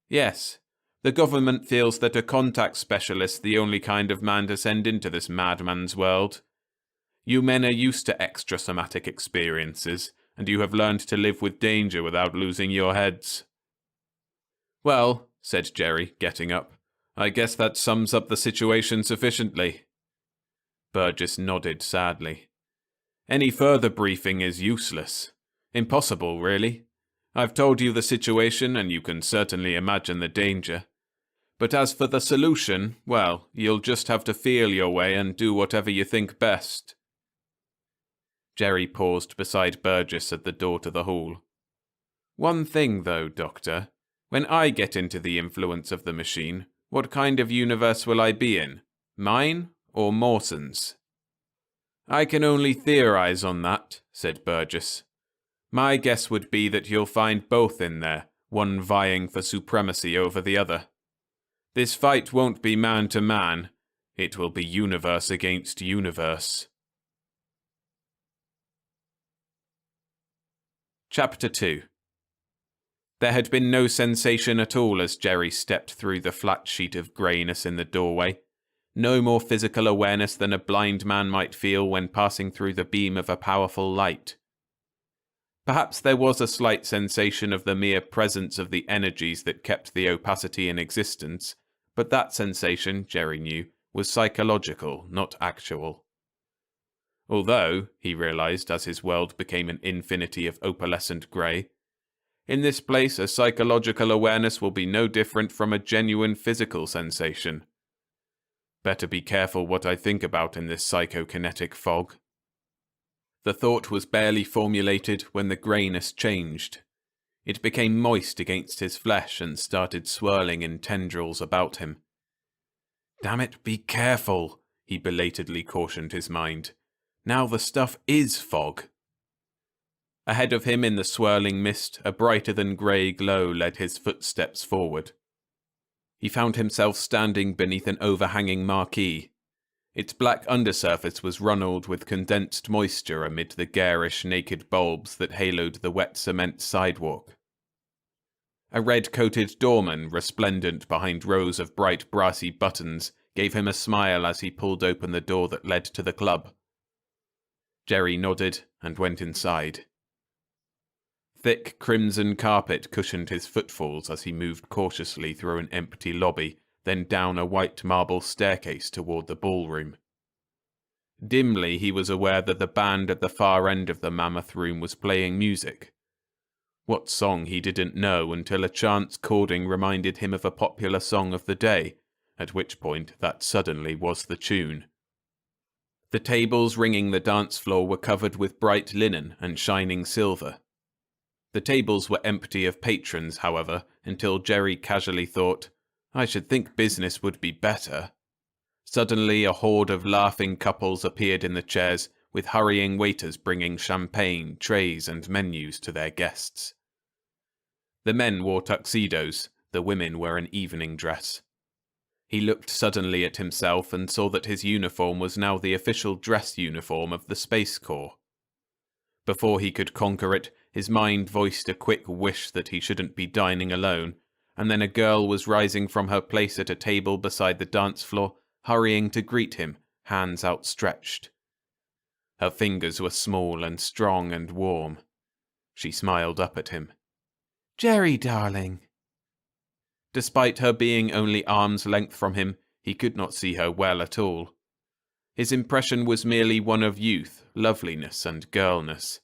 A: Yes, the government feels that a contact specialist's the only kind of man to send into this madman's world. You men are used to extrasomatic experiences, and you have learned to live with danger without losing your heads. Well, said Jerry, getting up, I guess that sums up the situation sufficiently. Burgess nodded sadly. Any further briefing is useless. Impossible, really. I've told you the situation, and you can certainly imagine the danger. But as for the solution, well, you'll just have to feel your way and do whatever you think best. Jerry paused beside Burgess at the door to the hall. One thing, though, Doctor. When I get into the influence of the machine, what kind of universe will I be in? Mine or Mawson's? I can only theorize on that, said Burgess. My guess would be that you'll find both in there, one vying for supremacy over the other. This fight won't be man to man. It will be universe against universe. Chapter 2. There had been no sensation at all as Jerry stepped through the flat sheet of greyness in the doorway. No more physical awareness than a blind man might feel when passing through the beam of a powerful light. Perhaps there was a slight sensation of the mere presence of the energies that kept the opacity in existence, but that sensation, Jerry knew, was psychological, not actual. Although, he realized as his world became an infinity of opalescent grey, in this place a psychological awareness will be no different from a genuine physical sensation. Better be careful what I think about in this psychokinetic fog. The thought was barely formulated when the greyness changed. It became moist against his flesh and started swirling in tendrils about him. Damn it, be careful, he belatedly cautioned his mind. Now the stuff is fog. Ahead of him in the swirling mist, a brighter-than-grey glow led his footsteps forward. He found himself standing beneath an overhanging marquee. Its black undersurface was runneled with condensed moisture amid the garish naked bulbs that haloed the wet cement sidewalk. A red-coated doorman, resplendent behind rows of bright brassy buttons, gave him a smile as he pulled open the door that led to the club. Jerry nodded and went inside. Thick crimson carpet cushioned his footfalls as he moved cautiously through an empty lobby, then down a white marble staircase toward the ballroom. Dimly he was aware that the band at the far end of the mammoth room was playing music. What song he didn't know until a chance chording reminded him of a popular song of the day, at which point that suddenly was the tune. The tables ringing the dance floor were covered with bright linen and shining silver. The tables were empty of patrons, however, until Jerry casually thought, "I should think business would be better." Suddenly a horde of laughing couples appeared in the chairs, with hurrying waiters bringing champagne, trays, and menus to their guests. The men wore tuxedos, the women were in evening dress. He looked suddenly at himself and saw that his uniform was now the official dress uniform of the Space Corps. Before he could conquer it, his mind voiced a quick wish that he shouldn't be dining alone, and then a girl was rising from her place at a table beside the dance floor, hurrying to greet him, hands outstretched. Her fingers were small and strong and warm. She smiled up at him. "Jerry, darling." Despite her being only arm's length from him, he could not see her well at all. His impression was merely one of youth, loveliness, and girlness.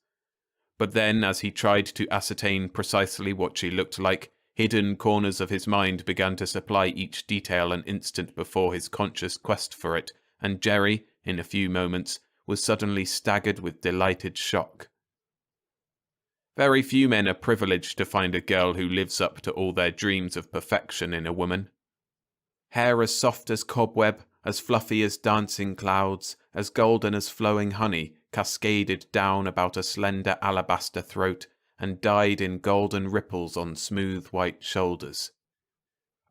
A: But then, as he tried to ascertain precisely what she looked like, hidden corners of his mind began to supply each detail an instant before his conscious quest for it, and Jerry, in a few moments, was suddenly staggered with delighted shock. Very few men are privileged to find a girl who lives up to all their dreams of perfection in a woman. Hair as soft as cobweb, as fluffy as dancing clouds, as golden as flowing honey, cascaded down about a slender alabaster throat, and dyed in golden ripples on smooth white shoulders.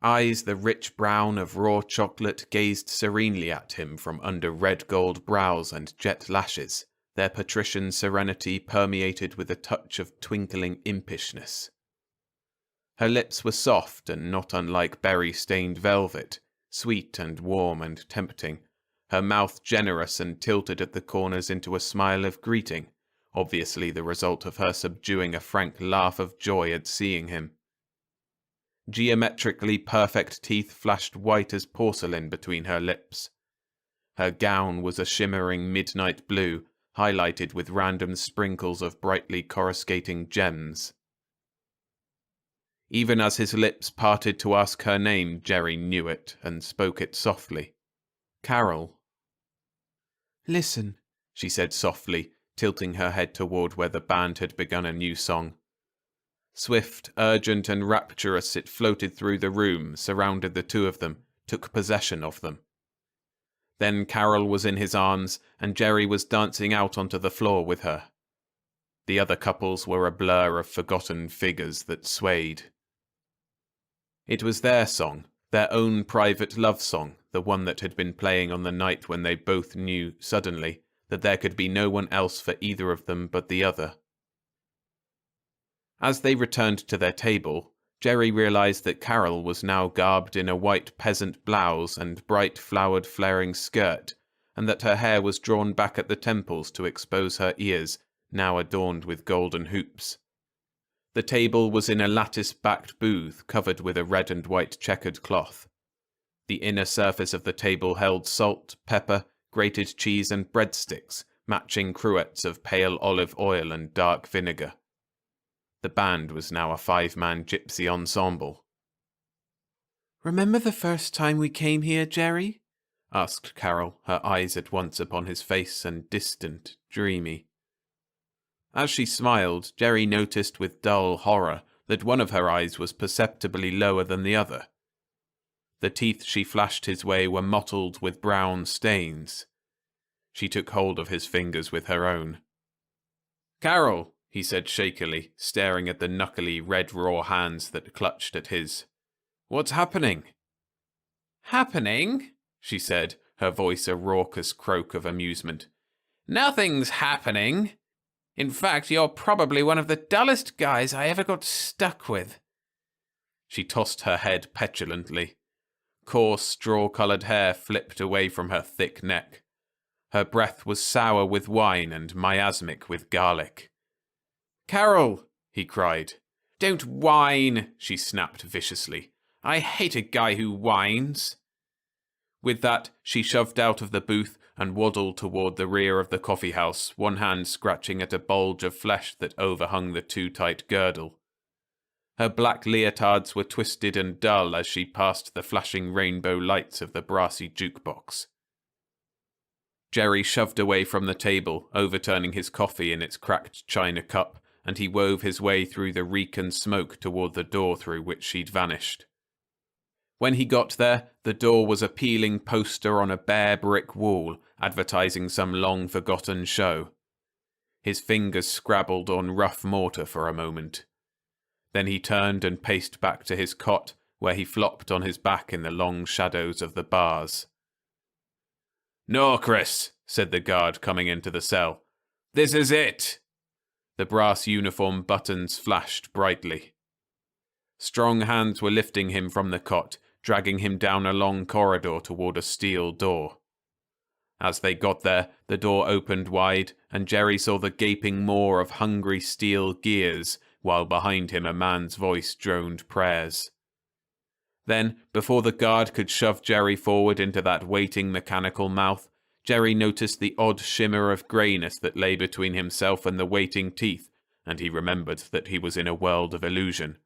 A: Eyes the rich brown of raw chocolate gazed serenely at him from under red gold brows and jet lashes, their patrician serenity permeated with a touch of twinkling impishness. Her lips were soft and not unlike berry-stained velvet, sweet and warm and tempting, her mouth generous and tilted at the corners into a smile of greeting, obviously the result of her subduing a frank laugh of joy at seeing him. Geometrically perfect teeth flashed white as porcelain between her lips. Her gown was a shimmering midnight blue, highlighted with random sprinkles of brightly coruscating gems. Even as his lips parted to ask her name, Jerry knew it and spoke it softly. "Carol." "Listen," she said softly, tilting her head toward where the band had begun a new song. Swift, urgent, and rapturous, it floated through the room, surrounded the two of them, took possession of them. Then Carol was in his arms, and Jerry was dancing out onto the floor with her. The other couples were a blur of forgotten figures that swayed. It was their song, their own private love song, the one that had been playing on the night when they both knew, suddenly, that there could be no one else for either of them but the other. As they returned to their table, Jerry realized that Carol was now garbed in a white peasant blouse and bright flowered flaring skirt, and that her hair was drawn back at the temples to expose her ears, now adorned with golden hoops. The table was in a lattice-backed booth covered with a red and white checkered cloth. The inner surface of the table held salt, pepper, grated cheese, and breadsticks, matching cruets of pale olive oil and dark vinegar. The band was now a 5-man gypsy ensemble. "Remember the first time we came here, Jerry?" asked Carol, her eyes at once upon his face and distant, dreamy. As she smiled, Jerry noticed with dull horror that one of her eyes was perceptibly lower than the other. The teeth she flashed his way were mottled with brown stains. She took hold of his fingers with her own. "Carol," he said shakily, staring at the knuckly red raw hands that clutched at his. "What's happening?" "Happening?" she said, her voice a raucous croak of amusement. "Nothing's happening. In fact, you're probably one of the dullest guys I ever got stuck with." She tossed her head petulantly. Coarse, straw-coloured hair flipped away from her thick neck. Her breath was sour with wine and miasmic with garlic. "Carol," he cried. "Don't whine," she snapped viciously. "I hate a guy who whines." With that, she shoved out of the booth and waddled toward the rear of the coffee house, one hand scratching at a bulge of flesh that overhung the too-tight girdle. Her black leotards were twisted and dull as she passed the flashing rainbow lights of the brassy jukebox. Jerry shoved away from the table, overturning his coffee in its cracked china cup, and he wove his way through the reek and smoke toward the door through which she'd vanished. When he got there, the door was a peeling poster on a bare brick wall, advertising some long-forgotten show. His fingers scrabbled on rough mortar for a moment. Then he turned and paced back to his cot, where he flopped on his back in the long shadows of the bars. "No, Chris," said the guard coming into the cell. "This is it." The brass uniform buttons flashed brightly. Strong hands were lifting him from the cot, dragging him down a long corridor toward a steel door. As they got there, the door opened wide, and Jerry saw the gaping maw of hungry steel gears, while behind him a man's voice droned prayers. Then, before the guard could shove Jerry forward into that waiting mechanical mouth, Jerry noticed the odd shimmer of greyness that lay between himself and the waiting teeth, and he remembered that he was in a world of illusion.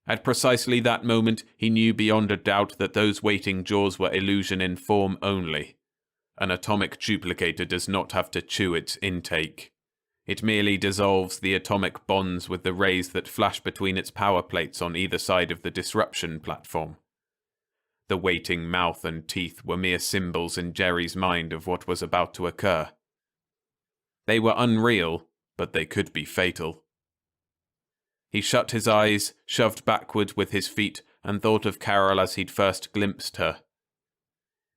A: At precisely that moment, he knew beyond a doubt that those waiting jaws were illusion in form only. An atomic duplicator does not have to chew its intake. It merely dissolves the atomic bonds with the rays that flash between its power plates on either side of the disruption platform. The waiting mouth and teeth were mere symbols in Jerry's mind of what was about to occur. They were unreal, but they could be fatal. He shut his eyes, shoved backward with his feet, and thought of Carol as he'd first glimpsed her.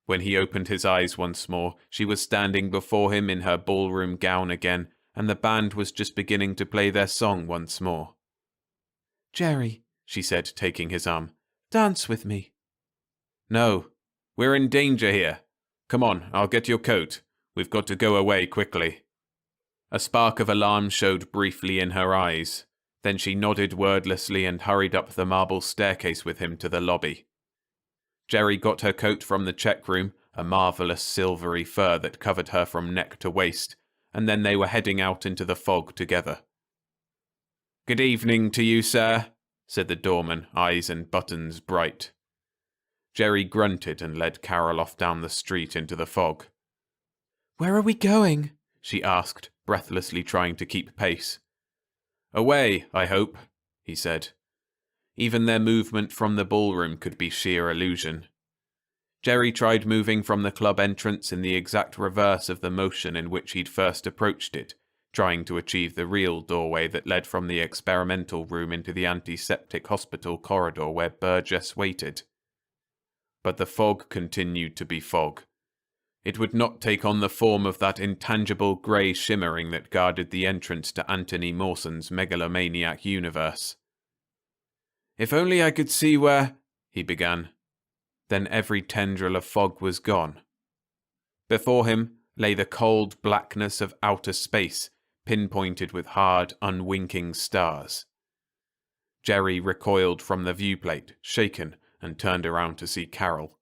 A: When he opened his eyes once more, she was standing before him in her ballroom gown again, and the band was just beginning to play their song once more. "Jerry," she said, taking his arm, "dance with me." "No, we're in danger here. Come on, I'll get your coat. We've got to go away quickly." A spark of alarm showed briefly in her eyes. Then she nodded wordlessly and hurried up the marble staircase with him to the lobby. Jerry got her coat from the check room, a marvellous silvery fur that covered her from neck to waist, and then they were heading out into the fog together. "Good evening to you, sir," said the doorman, eyes and buttons bright. Jerry grunted and led Carol off down the street into the fog. "Where are we going?" she asked, breathlessly trying to keep pace. "Away, I hope," he said. Even their movement from the ballroom could be sheer illusion. Jerry tried moving from the club entrance in the exact reverse of the motion in which he'd first approached it, trying to achieve the real doorway that led from the experimental room into the antiseptic hospital corridor where Burgess waited. But the fog continued to be fog. It would not take on the form of that intangible grey shimmering that guarded the entrance to Anthony Mawson's megalomaniac universe. "If only I could see where—" he began. Then every tendril of fog was gone. Before him lay the cold blackness of outer space, pinpointed with hard, unwinking stars. Jerry recoiled from the viewplate, shaken, and turned around to see Carol.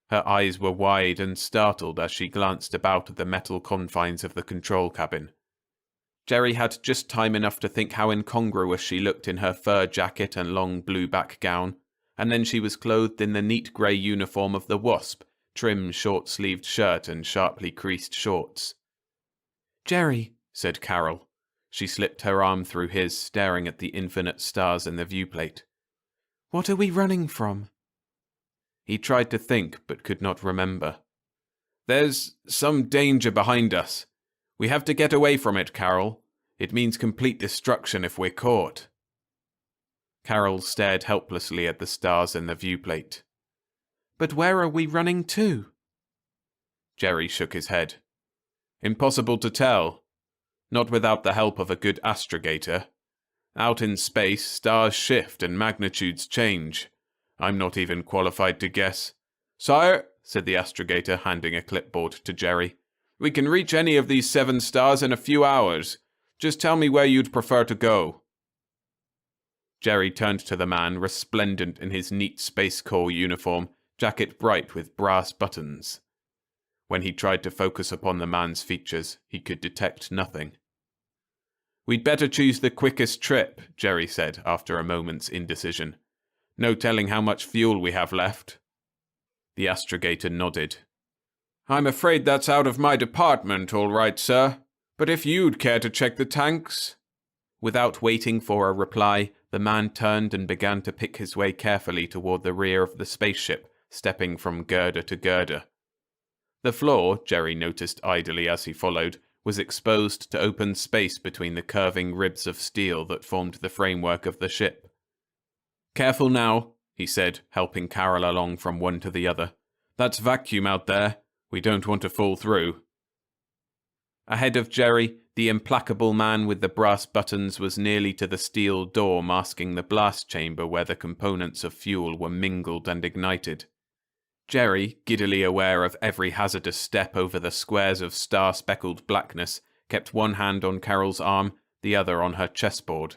A: Her eyes were wide and startled as she glanced about at the metal confines of the control cabin. Jerry had just time enough to think how incongruous she looked in her fur jacket and long blue back gown, and then she was clothed in the neat grey uniform of the Wasp, trim short-sleeved shirt and sharply creased shorts. "Jerry," said Carol. She slipped her arm through his, staring at the infinite stars in the viewplate. "What are we running from?" He tried to think, but could not remember. "There's some danger behind us. We have to get away from it, Carol. It means complete destruction if we're caught." Carol stared helplessly at the stars in the viewplate. "But where are we running to?" Jerry shook his head. "Impossible to tell. Not without the help of a good astrogator. Out in space, stars shift and magnitudes change. I'm not even qualified to guess." "Sire," said the astrogator, handing a clipboard to Jerry, "we can reach any of these 7 stars in a few hours. Just tell me where you'd prefer to go." Jerry turned to the man, resplendent in his neat Space Corps uniform, jacket bright with brass buttons. When he tried to focus upon the man's features, he could detect nothing. "We'd better choose the quickest trip," Jerry said after a moment's indecision. "No telling how much fuel we have left." The astrogator nodded. "I'm afraid that's out of my department, all right, sir. But if you'd care to check the tanks—" Without waiting for a reply, the man turned and began to pick his way carefully toward the rear of the spaceship, stepping from girder to girder. The floor, Jerry noticed idly as he followed, was exposed to open space between the curving ribs of steel that formed the framework of the ship. "Careful now," he said, helping Carol along from one to the other. "That's vacuum out there. We don't want to fall through." Ahead of Jerry, the implacable man with the brass buttons was nearly to the steel door masking the blast chamber where the components of fuel were mingled and ignited. Jerry, giddily aware of every hazardous step over the squares of star-speckled blackness, kept one hand on Carol's arm, the other on her chessboard.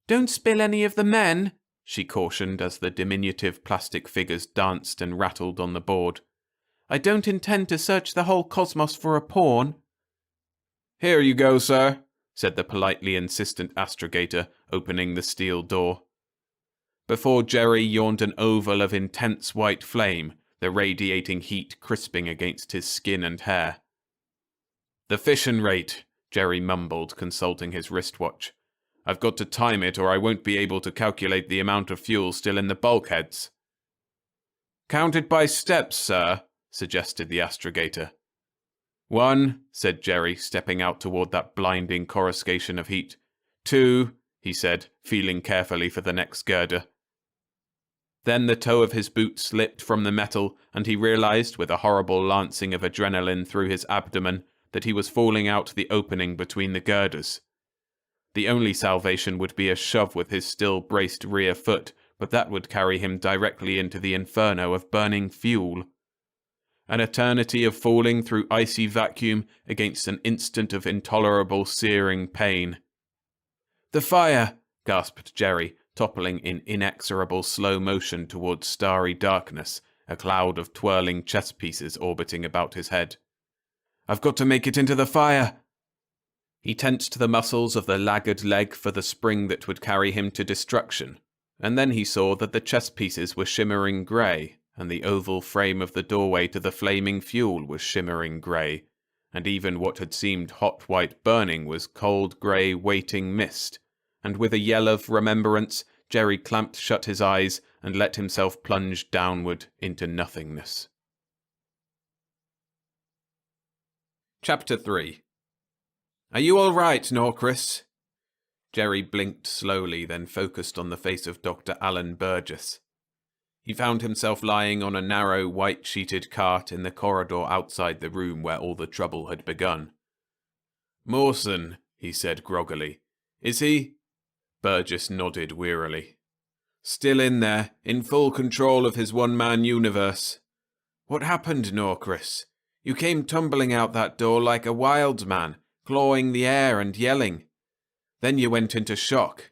A: "Don't spill any of the men," she cautioned as the diminutive plastic figures danced and rattled on the board. "I don't intend to search the whole cosmos for a pawn." "Here you go, sir," said the politely insistent astrogator, opening the steel door. Before Jerry yawned an oval of intense white flame, the radiating heat crisping against his skin and hair. "The fission rate," Jerry mumbled, consulting his wristwatch. "I've got to time it or I won't be able to calculate the amount of fuel still in the bulkheads." "Count it by steps, sir," suggested the astrogator. "1," said Jerry, stepping out toward that blinding coruscation of heat. "2," he said, feeling carefully for the next girder. Then the toe of his boot slipped from the metal, and he realized, with a horrible lancing of adrenaline through his abdomen, that he was falling out the opening between the girders. The only salvation would be a shove with his still braced rear foot, but that would carry him directly into the inferno of burning fuel. An eternity of falling through icy vacuum against an instant of intolerable searing pain. "The fire!" gasped Jerry, toppling in inexorable slow motion towards starry darkness, a cloud of twirling chess pieces orbiting about his head. "I've got to make it into the fire!" He tensed the muscles of the laggard leg for the spring that would carry him to destruction, and then he saw that the chess pieces were shimmering grey, and the oval frame of the doorway to the flaming fuel was shimmering grey, and even what had seemed hot white burning was cold grey waiting mist, and with a yell of remembrance, Jerry clamped shut his eyes and let himself plunge downward into nothingness. Chapter 3. "Are you all right, Norcris?" Jerry blinked slowly, then focused on the face of Dr. Alan Burgess. He found himself lying on a narrow, white-sheeted cart in the corridor outside the room where all the trouble had begun. "Mawson," he said groggily. "Is he—" Burgess nodded wearily. "Still in there, in full control of his one-man universe. What happened, Norcris? You came tumbling out that door like a wild man, clawing the air and yelling. Then you went into shock.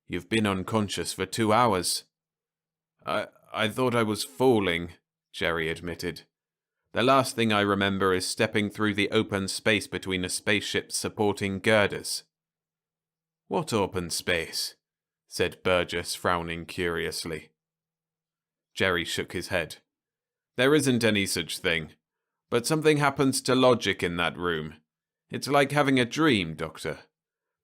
A: You've been unconscious for 2 hours. I thought I was falling," Jerry admitted. "The last thing I remember is stepping through the open space between a spaceship's supporting girders." "What open space?" said Burgess, frowning curiously. Jerry shook his head. "There isn't any such thing. But something happens to logic in that room. It's like having a dream, Doctor.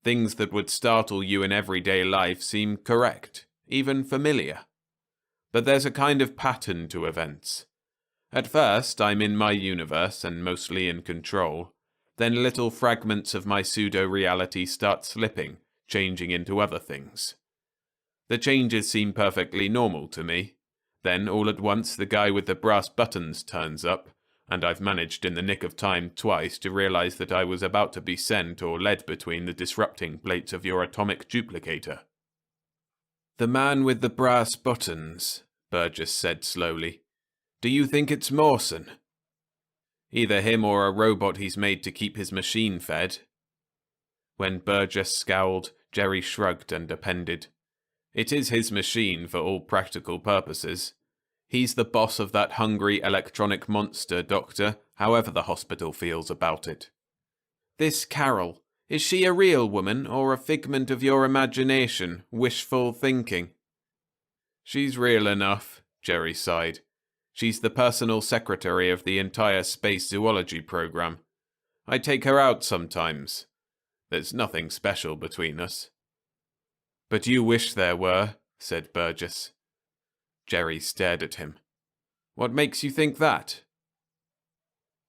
A: Things that would startle you in everyday life seem correct, even familiar. But there's a kind of pattern to events. At first, I'm in my universe and mostly in control. Then little fragments of my pseudo-reality start slipping, changing into other things. The changes seem perfectly normal to me. Then, all at once, the guy with the brass buttons turns up, and I've managed in the nick of time twice to realize that I was about to be sent or led between the disrupting plates of your atomic duplicator." "The man with the brass buttons," Burgess said slowly. "Do you think it's Mawson?" "Either him or a robot he's made to keep his machine fed." When Burgess scowled, Jerry shrugged and appended, "It is his machine for all practical purposes. He's the boss of that hungry electronic monster, Doctor, however the hospital feels about it." "This Carol, is she a real woman or a figment of your imagination, wishful thinking?" "She's real enough," Jerry sighed. "She's the personal secretary of the entire space zoology program. I take her out sometimes. There's nothing special between us." "But you wish there were," said Burgess. Jerry stared at him. "What makes you think that?"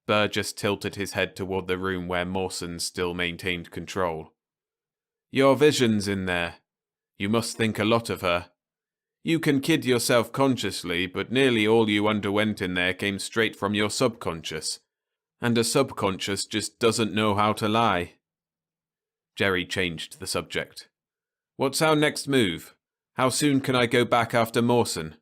A: Burgess tilted his head toward the room where Mawson still maintained control. "Your vision's in there. You must think a lot of her. You can kid yourself consciously, but nearly all you underwent in there came straight from your subconscious. And a subconscious just doesn't know how to lie." Jerry changed the subject. "What's our next move? How soon can I go back after Mawson?"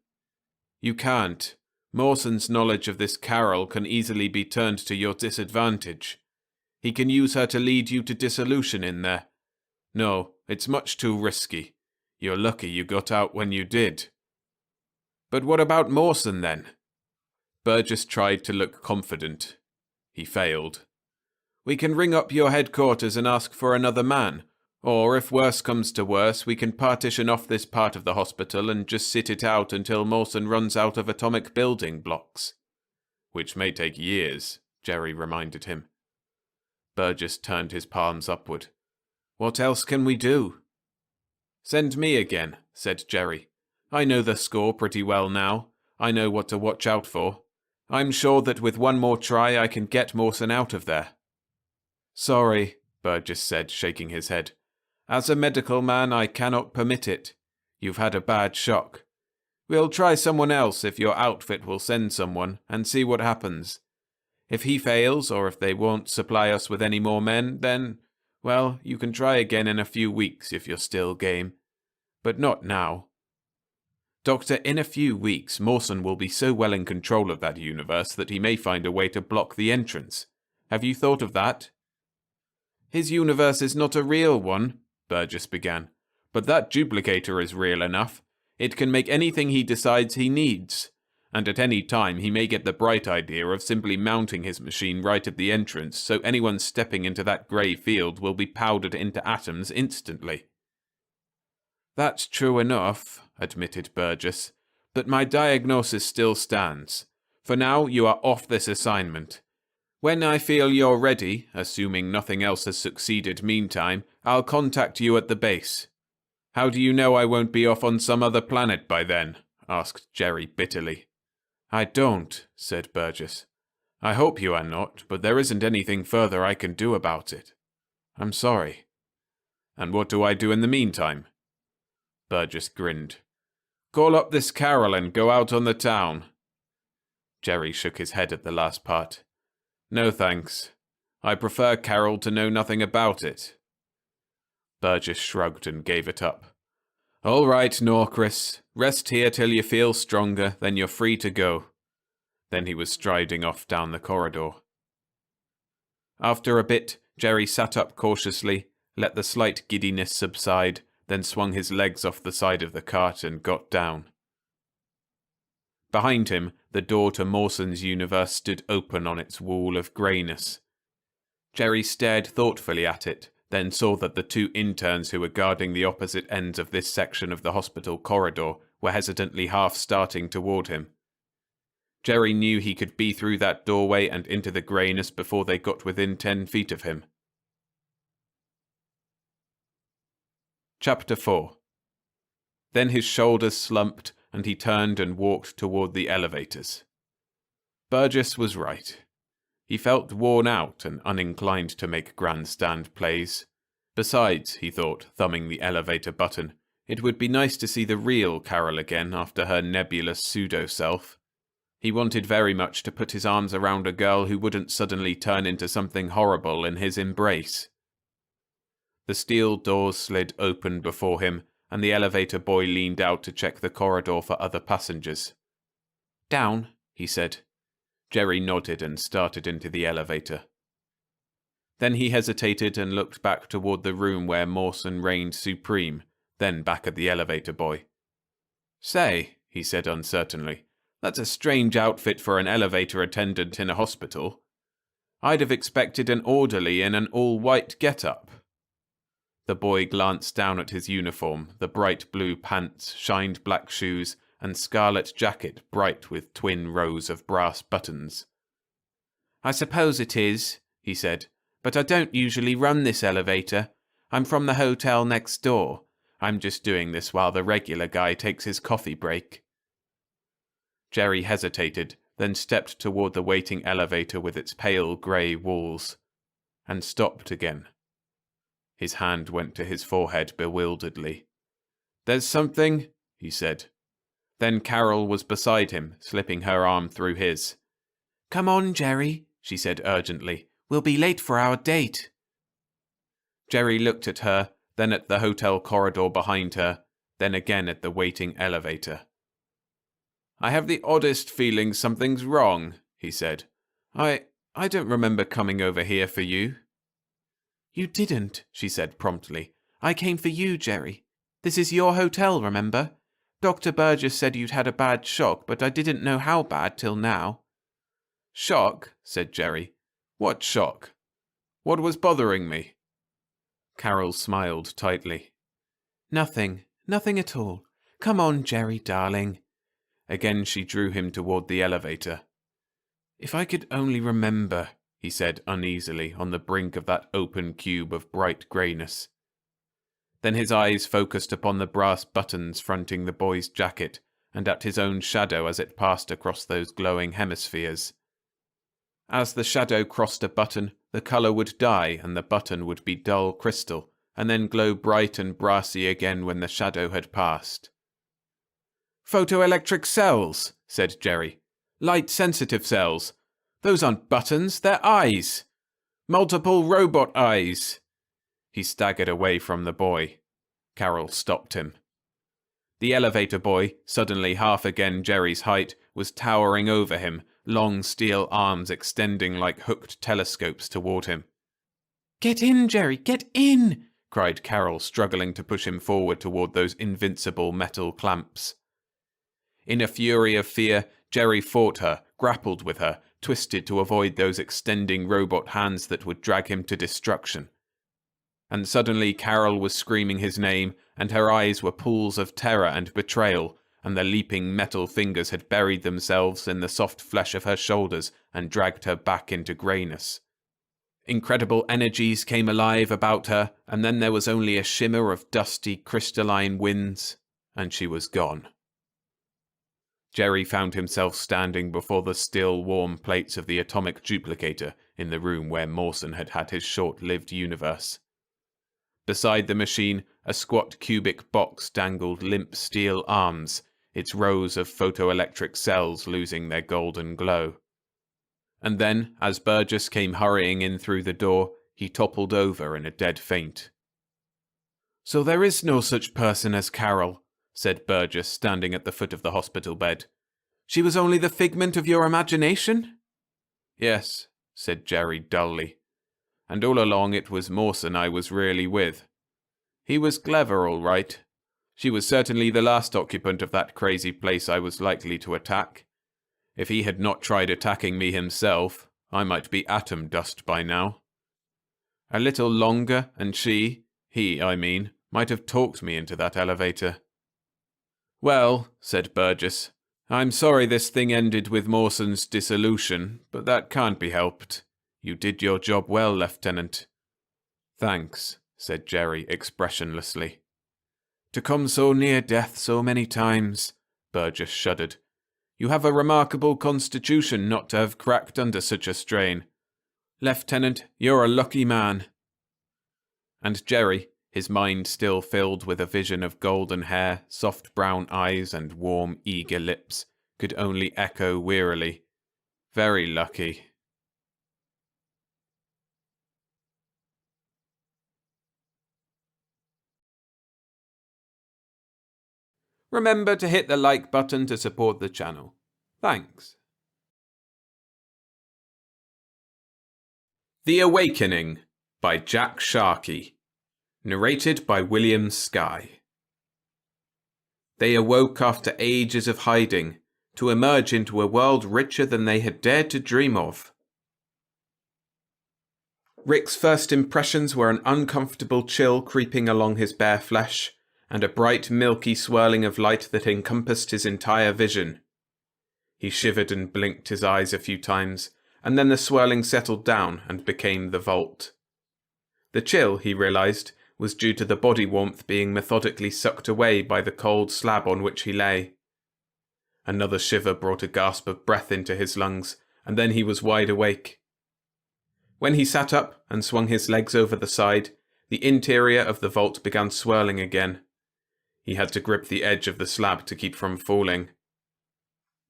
A: "You can't. Mawson's knowledge of this Carol can easily be turned to your disadvantage. He can use her to lead you to dissolution in there. No, it's much too risky. You're lucky you got out when you did." "But what about Mawson, then?" Burgess tried to look confident. He failed. "We can ring up your headquarters and ask for another man. Or, if worse comes to worse, we can partition off this part of the hospital and just sit it out until Mawson runs out of atomic building blocks." "Which may take years," Jerry reminded him. Burgess turned his palms upward. "What else can we do?" "Send me again," said Jerry. "I know the score pretty well now. I know what to watch out for. I'm sure that with one more try I can get Mawson out of there." "Sorry," Burgess said, shaking his head. "As a medical man, I cannot permit it. You've had a bad shock. We'll try someone else if your outfit will send someone, and see what happens. If he fails, or if they won't supply us with any more men, then, well, you can try again in a few weeks if you're still game. But not now. Doctor, in a few weeks, Mawson will be so well in control of that universe that he may find a way to block the entrance. Have you thought of that?" "His universe is not a real one," Burgess began. "But that duplicator is real enough. It can make anything he decides he needs. And at any time he may get the bright idea of simply mounting his machine right at the entrance, so anyone stepping into that grey field will be powdered into atoms instantly." "That's true enough," admitted Burgess. "But my diagnosis still stands. For now, you are off this assignment. When I feel you're ready, assuming nothing else has succeeded meantime, I'll contact you at the base." "How do you know I won't be off on some other planet by then?" asked Jerry bitterly. "I don't," said Burgess. "I hope you are not, but there isn't anything further I can do about it. I'm sorry." "And what do I do in the meantime?" Burgess grinned. "Call up this Carol and go out on the town." Jerry shook his head at the last part. "No thanks. I prefer Carol to know nothing about it." Burgess shrugged and gave it up. "All right, Norcris. Rest here till you feel stronger, then you're free to go." Then he was striding off down the corridor. After a bit, Jerry sat up cautiously, let the slight giddiness subside, then swung his legs off the side of the cart and got down. Behind him, the door to Mawson's universe stood open on its wall of greyness. Jerry stared thoughtfully at it, then saw that the two interns who were guarding the opposite ends of this section of the hospital corridor were hesitantly half-starting toward him. Jerry knew he could be through that doorway and into the greyness before they got within 10 feet of him. Chapter 4. Then his shoulders slumped, and he turned and walked toward the elevators. Burgess was right. He felt worn out and uninclined to make grandstand plays. Besides, he thought, thumbing the elevator button, it would be nice to see the real Carol again after her nebulous pseudo-self. He wanted very much to put his arms around a girl who wouldn't suddenly turn into something horrible in his embrace. The steel doors slid open before him, and the elevator boy leaned out to check the corridor for other passengers. "Down," he said. Jerry nodded and started into the elevator. Then he hesitated and looked back toward the room where Mawson reigned supreme, then back at the elevator boy. "Say," he said uncertainly, "that's a strange outfit for an elevator attendant in a hospital. I'd have expected an orderly in an all-white get-up." The boy glanced down at his uniform, the bright blue pants, shined black shoes, and scarlet jacket bright with twin rows of brass buttons. "I suppose it is," he said, "but I don't usually run this elevator. I'm from the hotel next door. I'm just doing this while the regular guy takes his coffee break." Jerry hesitated, then stepped toward the waiting elevator with its pale grey walls, and stopped again. His hand went to his forehead bewilderedly. "There's something," he said. Then Carol was beside him, slipping her arm through his. "Come on, Jerry," she said urgently. "We'll be late for our date." Jerry looked at her, then at the hotel corridor behind her, then again at the waiting elevator. "I have the oddest feeling something's wrong," he said. I don't remember coming over here for you." "You didn't," she said promptly. "I came for you, Jerry. This is your hotel, remember? Dr. Burgess said you'd had a bad shock, but I didn't know how bad till now." "Shock?" said Jerry. "What shock? What was bothering me?" Carol smiled tightly. Nothing at all. Come on, Jerry, darling." Again she drew him toward the elevator. "If I could only remember," he said uneasily, on the brink of that open cube of bright greyness. Then his eyes focused upon the brass buttons fronting the boy's jacket, and at his own shadow as it passed across those glowing hemispheres. As the shadow crossed a button, the colour would die and the button would be dull crystal, and then glow bright and brassy again when the shadow had passed. "Photoelectric cells," said Jerry. "Light-sensitive cells. Those aren't buttons, they're eyes. Multiple robot eyes." He staggered away from the boy. Carol stopped him. The elevator boy, suddenly half again Jerry's height, was towering over him, long steel arms extending like hooked telescopes toward him. "Get in, Jerry, get in!" cried Carol, struggling to push him forward toward those invincible metal clamps. In a fury of fear, Jerry fought her, grappled with her, twisted to avoid those extending robot hands that would drag him to destruction. And suddenly Carol was screaming his name, and her eyes were pools of terror and betrayal, and the leaping metal fingers had buried themselves in the soft flesh of her shoulders and dragged her back into greyness. Incredible energies came alive about her, and then there was only a shimmer of dusty, crystalline winds, and she was gone. Jerry found himself standing before the still, warm plates of the atomic duplicator in the room where Mawson had had his short-lived universe. Beside the machine, a squat cubic box dangled limp steel arms, its rows of photoelectric cells losing their golden glow. And then, as Burgess came hurrying in through the door, he toppled over in a dead faint. "So there is no such person as Carol," said Burgess, standing at the foot of the hospital bed. "She was only the figment of your imagination?" "Yes," said Jerry dully. "And all along it was Mawson I was really with. He was clever, all right. She was certainly the last occupant of that crazy place I was likely to attack. If he had not tried attacking me himself, I might be atom dust by now. A little longer, and he, I mean, might have talked me into that elevator." "Well," said Burgess, "I'm sorry this thing ended with Mawson's dissolution, but that can't be helped. You did your job well, Lieutenant." "Thanks," said Jerry expressionlessly. "To come so near death so many times," Burgess shuddered. "You have a remarkable constitution not to have cracked under such a strain. Lieutenant, you're a lucky man." And Jerry, his mind still filled with a vision of golden hair, soft brown eyes, and warm, eager lips, could only echo wearily, "Very lucky." Remember to hit the like button to support the channel. Thanks. The Awakening by Jack Sharkey. Narrated by William Skye. They awoke after ages of hiding, to emerge into a world richer than they had dared to dream of. Rick's first impressions were an uncomfortable chill creeping along his bare flesh, and a bright milky swirling of light that encompassed his entire vision. He shivered and blinked his eyes a few times, and then the swirling settled down and became the vault. The chill, he realized, was due to the body warmth being methodically sucked away by the cold slab on which he lay. Another shiver brought a gasp of breath into his lungs, and then he was wide awake. When he sat up and swung his legs over the side, the interior of the vault began swirling again. He had to grip the edge of the slab to keep from falling.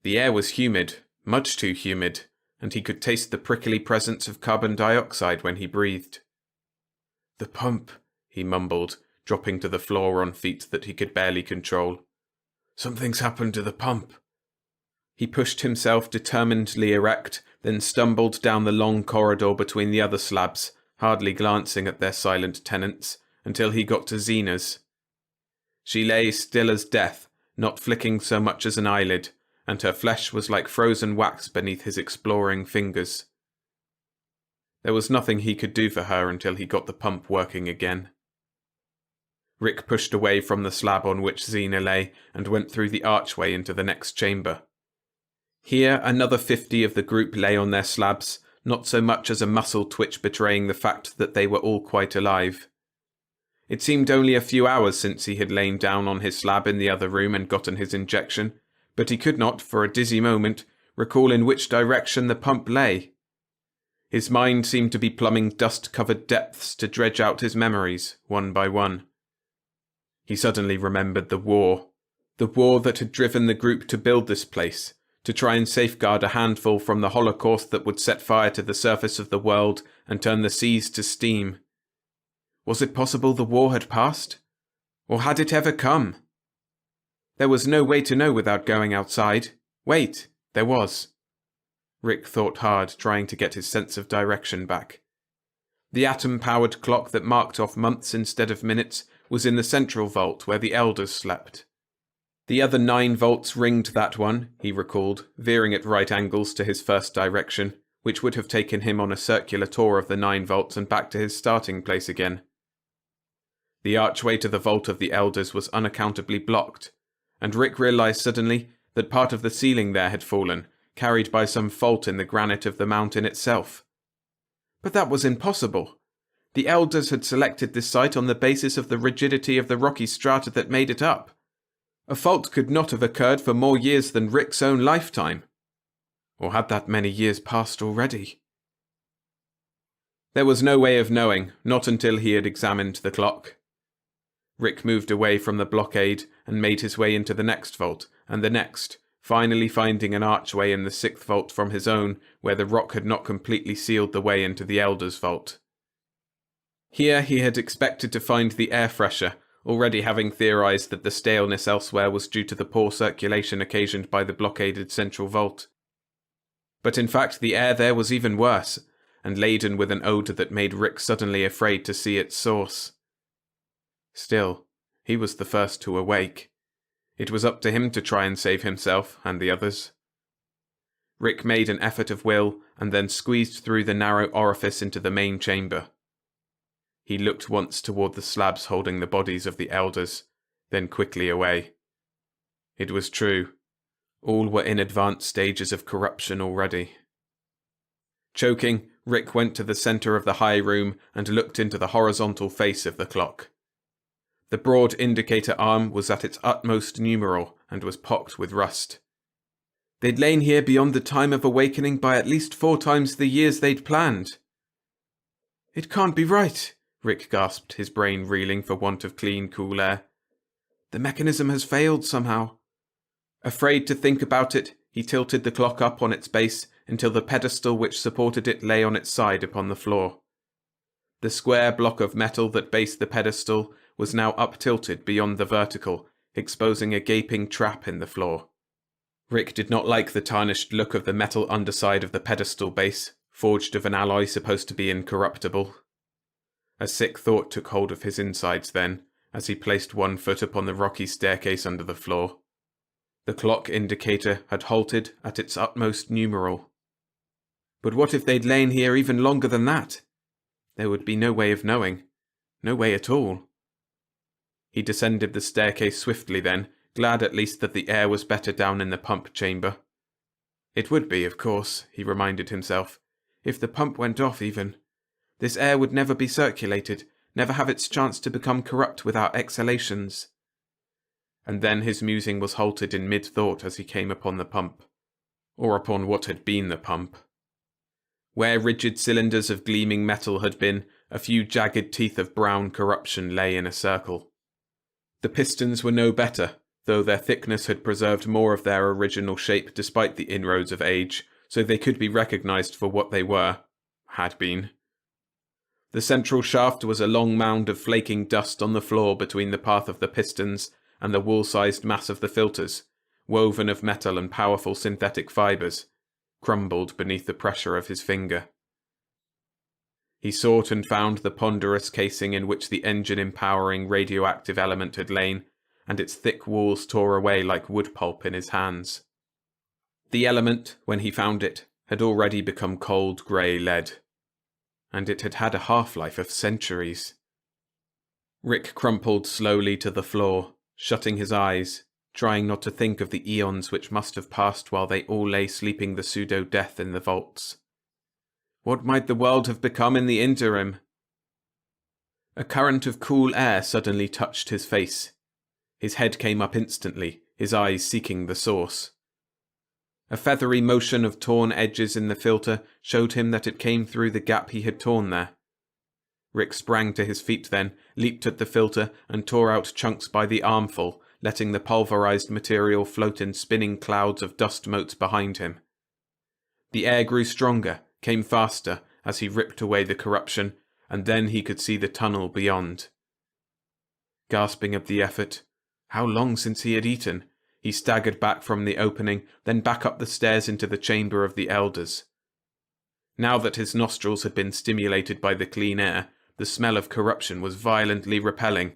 A: The air was humid, much too humid, and he could taste the prickly presence of carbon dioxide when he breathed. "The pump," he mumbled, dropping to the floor on feet that he could barely control. "Something's happened to the pump." He pushed himself determinedly erect, then stumbled down the long corridor between the other slabs, hardly glancing at their silent tenants, until he got to Xena's. She lay still as death, not flicking so much as an eyelid, and her flesh was like frozen wax beneath his exploring fingers. There was nothing he could do for her until he got the pump working again. Rick pushed away from the slab on which Xena lay and went through the archway into the next chamber. Here another 50 of the group lay on their slabs, not so much as a muscle twitch betraying the fact that they were all quite alive. It seemed only a few hours since he had lain down on his slab in the other room and gotten his injection, but he could not, for a dizzy moment, recall in which direction the pump lay. His mind seemed to be plumbing dust-covered depths to dredge out his memories, one by one. He suddenly remembered the war that had driven the group to build this place, to try and safeguard a handful from the Holocaust that would set fire to the surface of the world and turn the seas to steam. Was it possible the war had passed? Or had it ever come? There was no way to know without going outside. Wait, there was. Rick thought hard, trying to get his sense of direction back. The atom-powered clock that marked off months instead of minutes was in the central vault where the elders slept. The other 9 vaults ringed that one, he recalled, veering at right angles to his first direction, which would have taken him on a circular tour of the 9 vaults and back to his starting place again. The archway to the vault of the elders was unaccountably blocked, and Rick realized suddenly that part of the ceiling there had fallen, carried by some fault in the granite of the mountain itself. But that was impossible. The elders had selected this site on the basis of the rigidity of the rocky strata that made it up. A fault could not have occurred for more years than Rick's own lifetime. Or had that many years passed already? There was no way of knowing, not until he had examined the clock. Rick moved away from the blockade and made his way into the next vault, and the next, finally finding an archway in the 6th vault from his own, where the rock had not completely sealed the way into the Elder's vault. Here he had expected to find the air fresher, already having theorized that the staleness elsewhere was due to the poor circulation occasioned by the blockaded central vault. But in fact the air there was even worse, and laden with an odour that made Rick suddenly afraid to see its source. Still, he was the first to awake. It was up to him to try and save himself and the others. Rick made an effort of will and then squeezed through the narrow orifice into the main chamber. He looked once toward the slabs holding the bodies of the elders, then quickly away. It was true. All were in advanced stages of corruption already. Choking, Rick went to the center of the high room and looked into the horizontal face of the clock. The broad indicator arm was at its utmost numeral and was pocked with rust. They'd lain here beyond the time of awakening by at least 4 times the years they'd planned. "It can't be right," Rick gasped, his brain reeling for want of clean, cool air. "The mechanism has failed somehow." Afraid to think about it, he tilted the clock up on its base until the pedestal which supported it lay on its side upon the floor. The square block of metal that based the pedestal was now up-tilted beyond the vertical, exposing a gaping trap in the floor. Rick did not like the tarnished look of the metal underside of the pedestal base, forged of an alloy supposed to be incorruptible. A sick thought took hold of his insides then, as he placed one foot upon the rocky staircase under the floor. The clock indicator had halted at its utmost numeral. But what if they'd lain here even longer than that? There would be no way of knowing. No way at all. He descended the staircase swiftly then, glad at least that the air was better down in the pump chamber. It would be, of course, he reminded himself, if the pump went off even. This air would never be circulated, never have its chance to become corrupt with our exhalations. And then his musing was halted in mid-thought as he came upon the pump, or upon what had been the pump. Where rigid cylinders of gleaming metal had been, a few jagged teeth of brown corruption lay in a circle. The pistons were no better, though their thickness had preserved more of their original shape despite the inroads of age, so they could be recognized for what they had been. The central shaft was a long mound of flaking dust on the floor between the path of the pistons and the wool-sized mass of the filters, woven of metal and powerful synthetic fibres, crumbled beneath the pressure of his finger. He sought and found the ponderous casing in which the engine-empowering radioactive element had lain, and its thick walls tore away like wood pulp in his hands. The element, when he found it, had already become cold grey lead, and it had had a half-life of centuries. Rick crumpled slowly to the floor, shutting his eyes, trying not to think of the eons which must have passed while they all lay sleeping the pseudo-death in the vaults. What might the world have become in the interim? A current of cool air suddenly touched his face. His head came up instantly, his eyes seeking the source. A feathery motion of torn edges in the filter showed him that it came through the gap he had torn there. Rick sprang to his feet then, leaped at the filter, and tore out chunks by the armful, letting the pulverized material float in spinning clouds of dust motes behind him. The air grew stronger, came faster, as he ripped away the corruption, and then he could see the tunnel beyond. Gasping at the effort, how long since he had eaten, he staggered back from the opening, then back up the stairs into the chamber of the elders. Now that his nostrils had been stimulated by the clean air, the smell of corruption was violently repelling,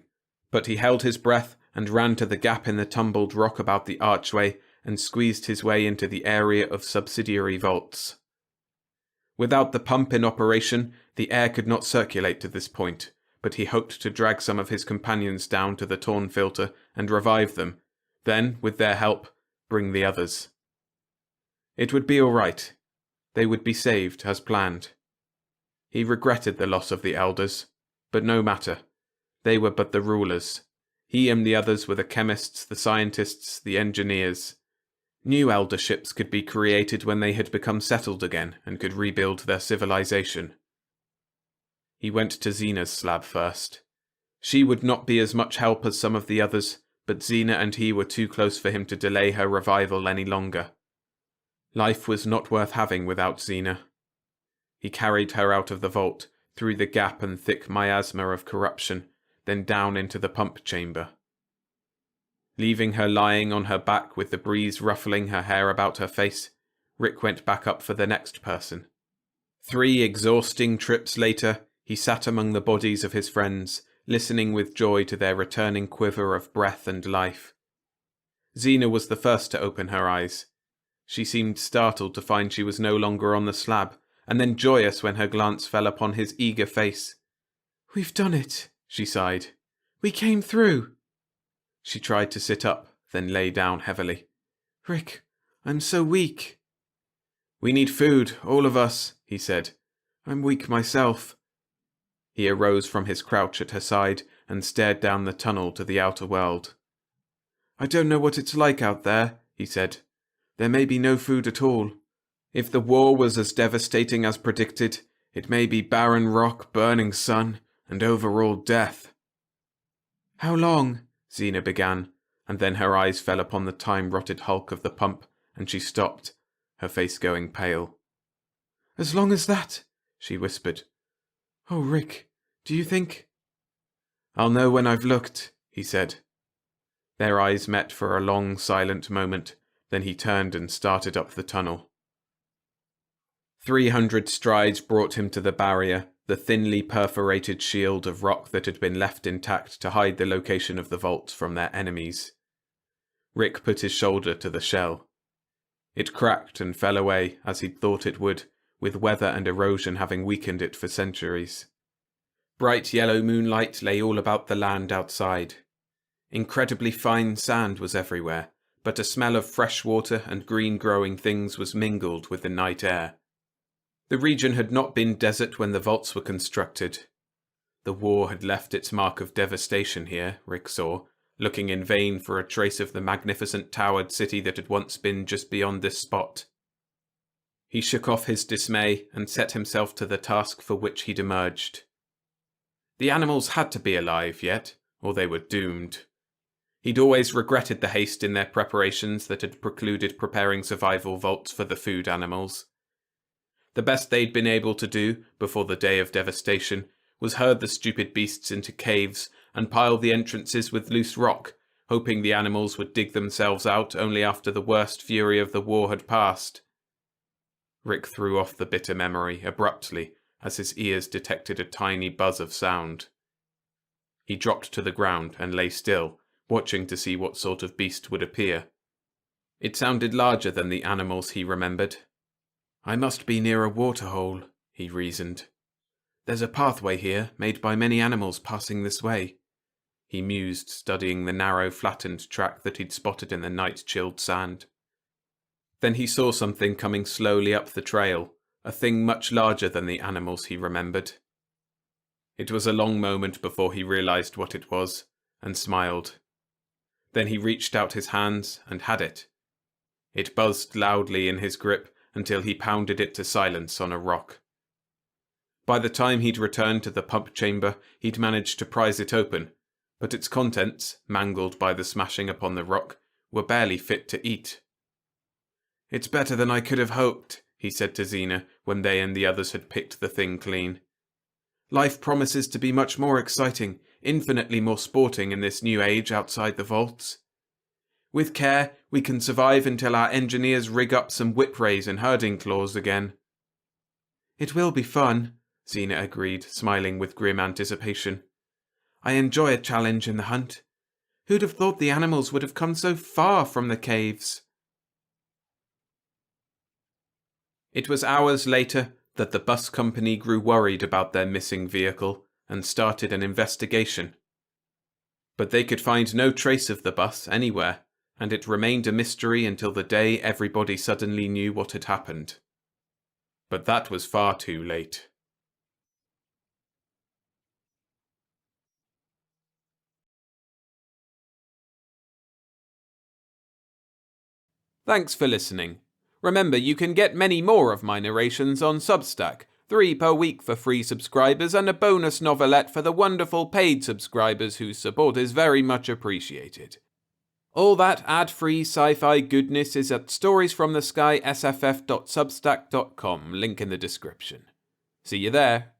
A: but he held his breath and ran to the gap in the tumbled rock about the archway and squeezed his way into the area of subsidiary vaults. Without the pump in operation, the air could not circulate to this point, but he hoped to drag some of his companions down to the torn filter and revive them, then, with their help, bring the others. It would be all right. They would be saved, as planned. He regretted the loss of the elders, but no matter. They were but the rulers. He and the others were the chemists, the scientists, the engineers. New elderships could be created when they had become settled again and could rebuild their civilization. He went to Xena's slab first. She would not be as much help as some of the others, but Xena and he were too close for him to delay her revival any longer. Life was not worth having without Xena. He carried her out of the vault, through the gap and thick miasma of corruption, then down into the pump chamber. Leaving her lying on her back with the breeze ruffling her hair about her face, Rick went back up for the next person. 3 exhausting trips later, he sat among the bodies of his friends, listening with joy to their returning quiver of breath and life. Xena was the first to open her eyes. She seemed startled to find she was no longer on the slab, and then joyous when her glance fell upon his eager face. "We've done it," she sighed. "We came through." She tried to sit up, then lay down heavily. "Rick, I'm so weak." "We need food, all of us," he said. "I'm weak myself." He arose from his crouch at her side and stared down the tunnel to the outer world. "I don't know what it's like out there," he said. "There may be no food at all. If the war was as devastating as predicted, it may be barren rock, burning sun, and overall death." "How long?" Xena began, and then her eyes fell upon the time-rotted hulk of the pump, and she stopped, her face going pale. "As long as that?" she whispered. "Oh, Rick, do you think—" "I'll know when I've looked," he said. Their eyes met for a long, silent moment, then he turned and started up the tunnel. 300 strides brought him to the barrier, the thinly perforated shield of rock that had been left intact to hide the location of the vaults from their enemies. Rick put his shoulder to the shell. It cracked and fell away, as he'd thought it would, with weather and erosion having weakened it for centuries. Bright yellow moonlight lay all about the land outside. Incredibly fine sand was everywhere, but a smell of fresh water and green growing things was mingled with the night air. The region had not been desert when the vaults were constructed. The war had left its mark of devastation here, Rick saw, looking in vain for a trace of the magnificent towered city that had once been just beyond this spot. He shook off his dismay and set himself to the task for which he'd emerged. The animals had to be alive yet, or they were doomed. He'd always regretted the haste in their preparations that had precluded preparing survival vaults for the food animals. The best they'd been able to do, before the day of devastation, was herd the stupid beasts into caves and pile the entrances with loose rock, hoping the animals would dig themselves out only after the worst fury of the war had passed. Rick threw off the bitter memory abruptly as his ears detected a tiny buzz of sound. He dropped to the ground and lay still, watching to see what sort of beast would appear. It sounded larger than the animals he remembered. "I must be near a waterhole," he reasoned. "There's a pathway here, made by many animals passing this way," he mused, studying the narrow, flattened track that he'd spotted in the night-chilled sand. Then he saw something coming slowly up the trail, a thing much larger than the animals he remembered. It was a long moment before he realized what it was, and smiled. Then he reached out his hands and had it. It buzzed loudly in his grip until he pounded it to silence on a rock. By the time he'd returned to the pump chamber, he'd managed to prise it open, but its contents, mangled by the smashing upon the rock, were barely fit to eat. "It's better than I could have hoped," he said to Xena when they and the others had picked the thing clean. "Life promises to be much more exciting, infinitely more sporting in this new age outside the vaults. With care, we can survive until our engineers rig up some whip rays and herding claws again." "It will be fun," Xena agreed, smiling with grim anticipation. "I enjoy a challenge in the hunt. Who'd have thought the animals would have come so far from the caves?" It was hours later that the bus company grew worried about their missing vehicle and started an investigation. But they could find no trace of the bus anywhere, and it remained a mystery until the day everybody suddenly knew what had happened. But that was far too late. Thanks for listening. Remember, you can get many more of my narrations on Substack, 3 per week for free subscribers and a bonus novelette for the wonderful paid subscribers whose support is very much appreciated. All that ad-free sci-fi goodness is at storiesfromtheskysff.substack.com, link in the description. See you there.